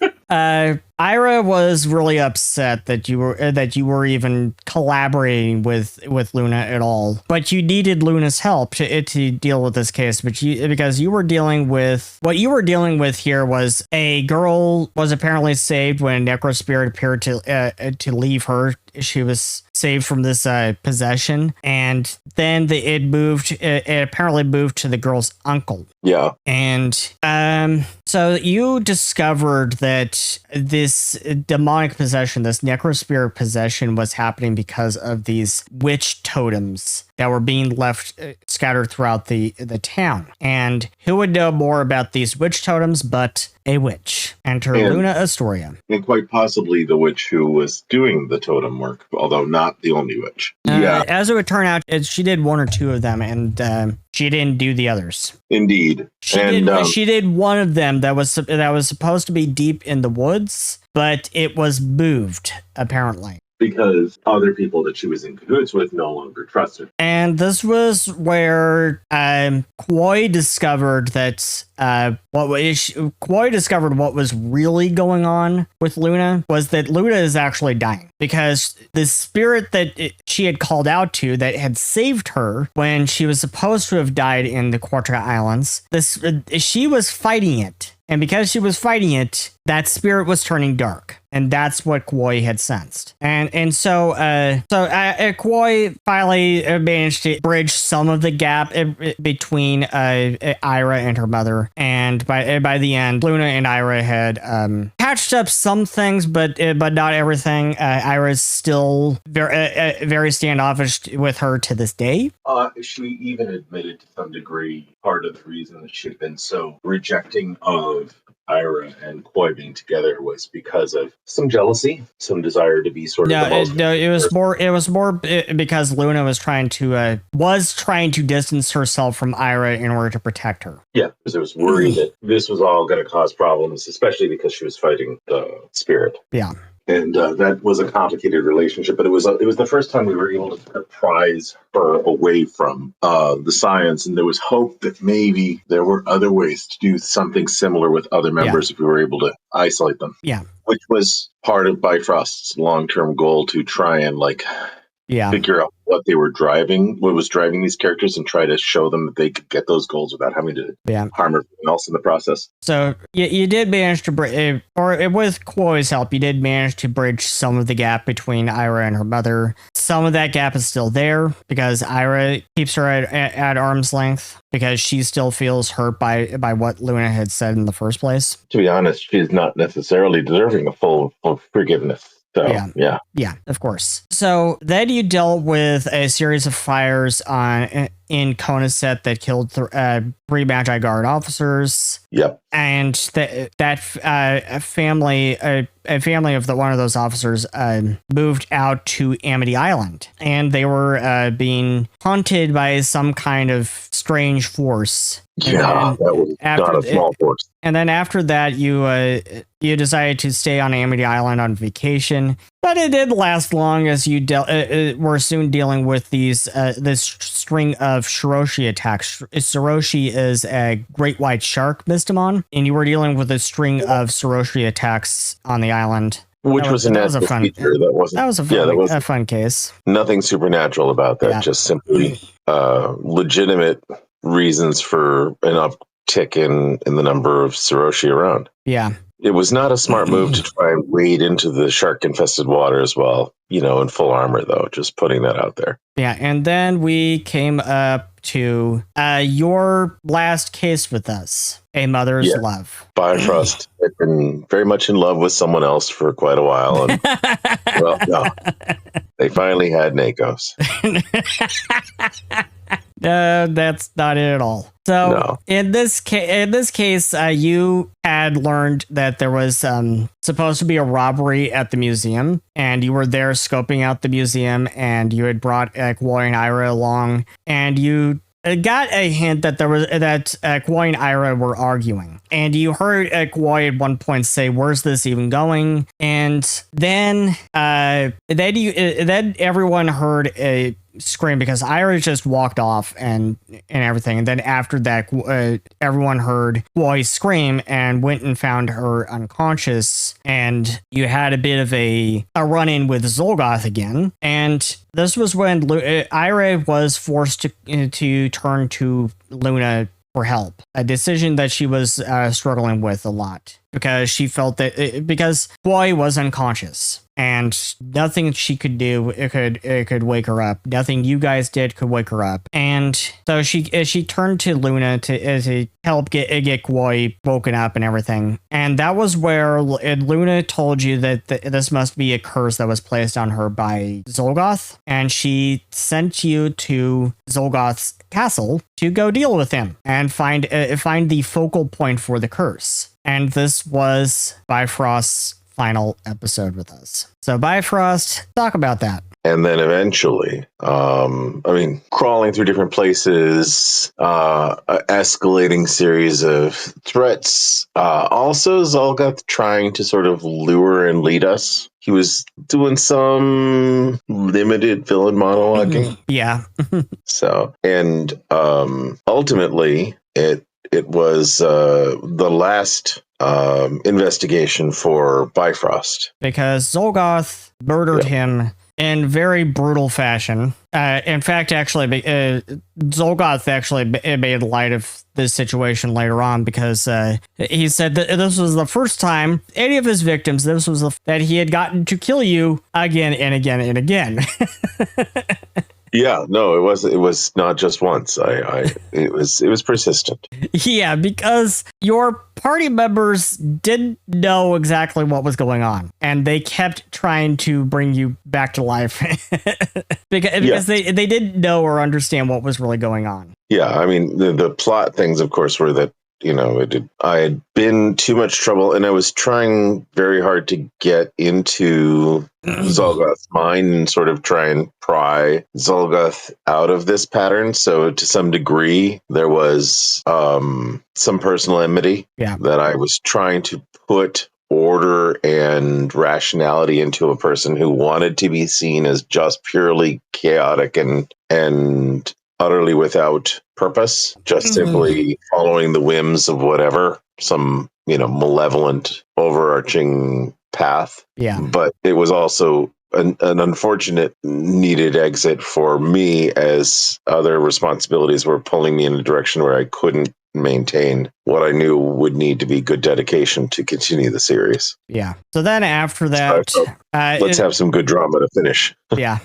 Ira was really upset that you were even collaborating with Luna at all, but you needed Luna's help to deal with this case. But because you were dealing with what you were dealing with here was a girl was apparently saved when a necro spirit appeared to leave her. She was saved from this possession, and then it apparently moved to the girl's uncle. Yeah. And so you discovered that this demonic possession, this necrospirit possession, was happening because of these witch totems that were being left scattered throughout the town. And who would know more about these witch totems but a witch? Enter Luna Astoria. And quite possibly the witch who was doing the totem work, although not the only witch. Yeah. As it would turn out, she did one or two of them, and she didn't do the others. Indeed. She did one of them that was supposed to be deep in the woods, but it was moved, apparently. Because other people that she was in cahoots with no longer trusted. And this was where Koi discovered that Koi discovered what was really going on with Luna was that Luna is actually dying, because the spirit that she had called out to that had saved her when she was supposed to have died in the Quarter Islands, she was fighting it. And because she was fighting it, that spirit was turning dark. And that's what Koi had sensed. And so Koi finally managed to bridge some of the gap between Ira and her mother. And by the end, Luna and Ira had patched up some things, but not everything. Ira's still very standoffish with her to this day. She even admitted to some degree part of the reason that she'd been so rejecting of Ira and Koi being together was because of some jealousy, some desire to be sort of. It was more because Luna was trying to distance herself from Ira in order to protect her. Yeah, because there was worry that this was all going to cause problems, especially because she was fighting the spirit. Yeah. And that was a complicated relationship, but it was the first time we were able to prise her away from the science, and there was hope that maybe there were other ways to do something similar with other members if we were able to isolate them. Yeah, which was part of Bifrost's long-term goal to try and figure out what was driving these characters, and try to show them that they could get those goals without having to harm everyone else in the process. So you did manage to with Koi's help, you did manage to bridge some of the gap between Ira and her mother. Some of that gap is still there because Ira keeps her at arm's length because she still feels hurt by what Luna had said in the first place. To be honest, she's not necessarily deserving of full forgiveness. So, yeah, of course. So then you dealt with a series of fires in Conaset that killed 3 Magi Guard officers. Yep. And a family of one of those officers moved out to Amity Island, and they were being haunted by some kind of strange force. Yeah, that was not a small force. And then after that, you decided to stay on Amity Island on vacation, but it didn't last long, as you were soon dealing with this string of Shiroshi attacks. Shiroshi is a great white shark, Mystimon, and you were dealing with a string of Shiroshi attacks on the island. Which was a fun feature. That was a fun case. Nothing supernatural about that. Just simply legitimate reasons for an uptick in the number of Shiroshi around. Yeah. It was not a smart move to try and wade into the shark-infested water as well, in full armor, though, just putting that out there. Yeah, and then we came up to your last case with us, A Mother's Love. Bifrost had been very much in love with someone else for quite a while, and well, no, they finally had Nakos. No, that's not it at all. So in this case, you had learned that there was supposed to be a robbery at the museum, and you were there scoping out the museum, and you had brought Koi and Ira along, and you got a hint that Koi and Ira were arguing, and you heard Koi at one point say, "Where's this even going?" And then everyone heard scream because Ira just walked off and everything. And then after that, everyone heard Koi scream and went and found her unconscious. And you had a bit of a run-in with Zolgoth again. And this was when Ira was forced to turn to Luna for help, a decision that she was struggling with a lot because she felt that because Koi was unconscious and nothing she could do it could wake her up. Nothing you guys did could wake her up, and so she turned to Luna to help get Koi woken up and everything. And that was where Luna told you that this must be a curse that was placed on her by Zolgoth, and she sent you to Zolgoth's castle to go deal with him and find the focal point for the curse. And this was Bifrost's final episode with us. So Bifrost, talk about that. And then eventually, crawling through different places, escalating series of threats. Also, Zolgoth trying to sort of lure and lead us. He was doing some limited villain monologuing. Yeah. So, and ultimately, it was the last investigation for Bifrost. Because Zolgoth murdered him in very brutal fashion. In fact, actually, Zolgoth actually made light of this situation later on because he said that this was the first time any of his victims, that he had gotten to kill you again and again and again. Yeah, no, it was not just once. It was persistent. Yeah, because your party members didn't know exactly what was going on, and they kept trying to bring you back to life because they didn't know or understand what was really going on. Yeah, I mean the plot things, of course, were that I had been too much trouble, and I was trying very hard to get into Zolgoth's mind and sort of try and pry Zolgoth out of this pattern. So to some degree, there was some personal enmity that I was trying to put order and rationality into a person who wanted to be seen as just purely chaotic and utterly without purpose, just simply following the whims of whatever, some, malevolent, overarching path. Yeah. But it was also an unfortunate needed exit for me, as other responsibilities were pulling me in a direction where I couldn't maintain what I knew would need to be good dedication to continue the series. Yeah. So then after that, let's have some good drama to finish. Yeah.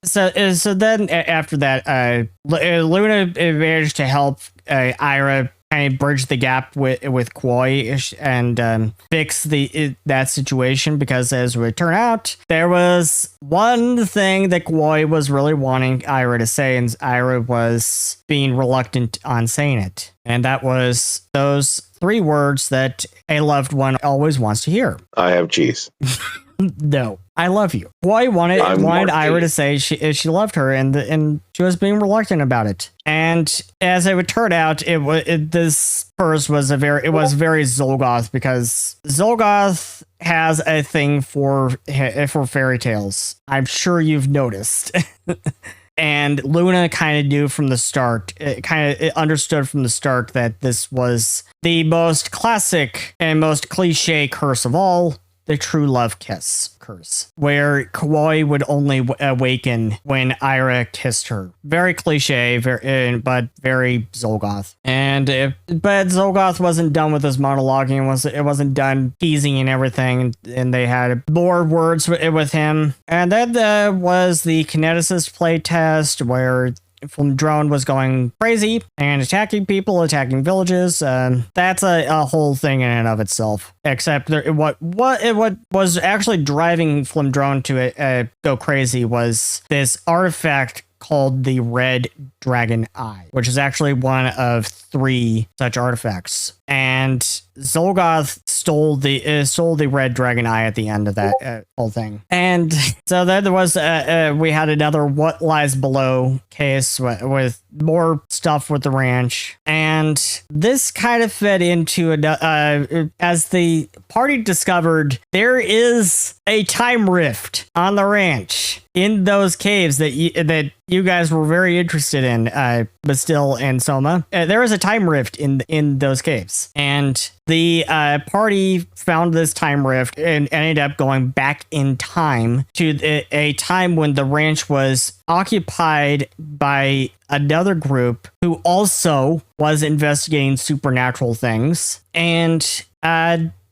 So then after that, Luna managed to help Ira kind of bridge the gap with Koi and fix that situation, because as it would turn out, there was one thing that Koi was really wanting Ira to say, and Ira was being reluctant on saying it. And that was those 3 words that a loved one always wants to hear. I have cheese. No, I love you. Koi wanted Ira to say she loved her, and she was being reluctant about it. And as it would turn out, this curse was very Zolgoth, because Zolgoth has a thing for fairy tales. I'm sure you've noticed. And Luna kind of knew from the start, it understood from the start that this was the most classic and most cliche curse of all, the true love kiss curse, where Koi would only awaken when Ira kissed her. Very cliche, but very Zolgoth. But Zolgoth wasn't done with his monologuing. It wasn't done teasing and everything, and they had more words with him. And then there was the kineticist play test, where Drone was going crazy and attacking people, attacking villages. That's a whole thing in and of itself. Except what was actually driving Drone to go crazy was this artifact called the Red Dragon Eye, which is actually one of 3 such artifacts. And Zolgoth stole the Red Dragon Eye at the end of that whole thing. And so then there was we had another What Lies Below case with more stuff with the ranch, and this kind of fed into as the party discovered, there is a time rift on the ranch. in those caves that you guys were very interested in, Bastille and Soma, there is a time rift in those caves, and the party found this time rift and ended up going back in time to a time when the ranch was occupied by another group who also was investigating supernatural things, and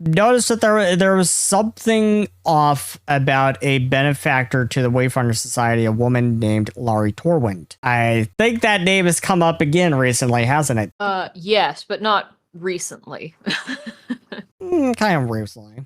noticed that there was something off about a benefactor to the Wayfinder Society, a woman named Laurie Torwind. I think that name has come up again recently, hasn't it? Yes, but not recently. Kind of recently.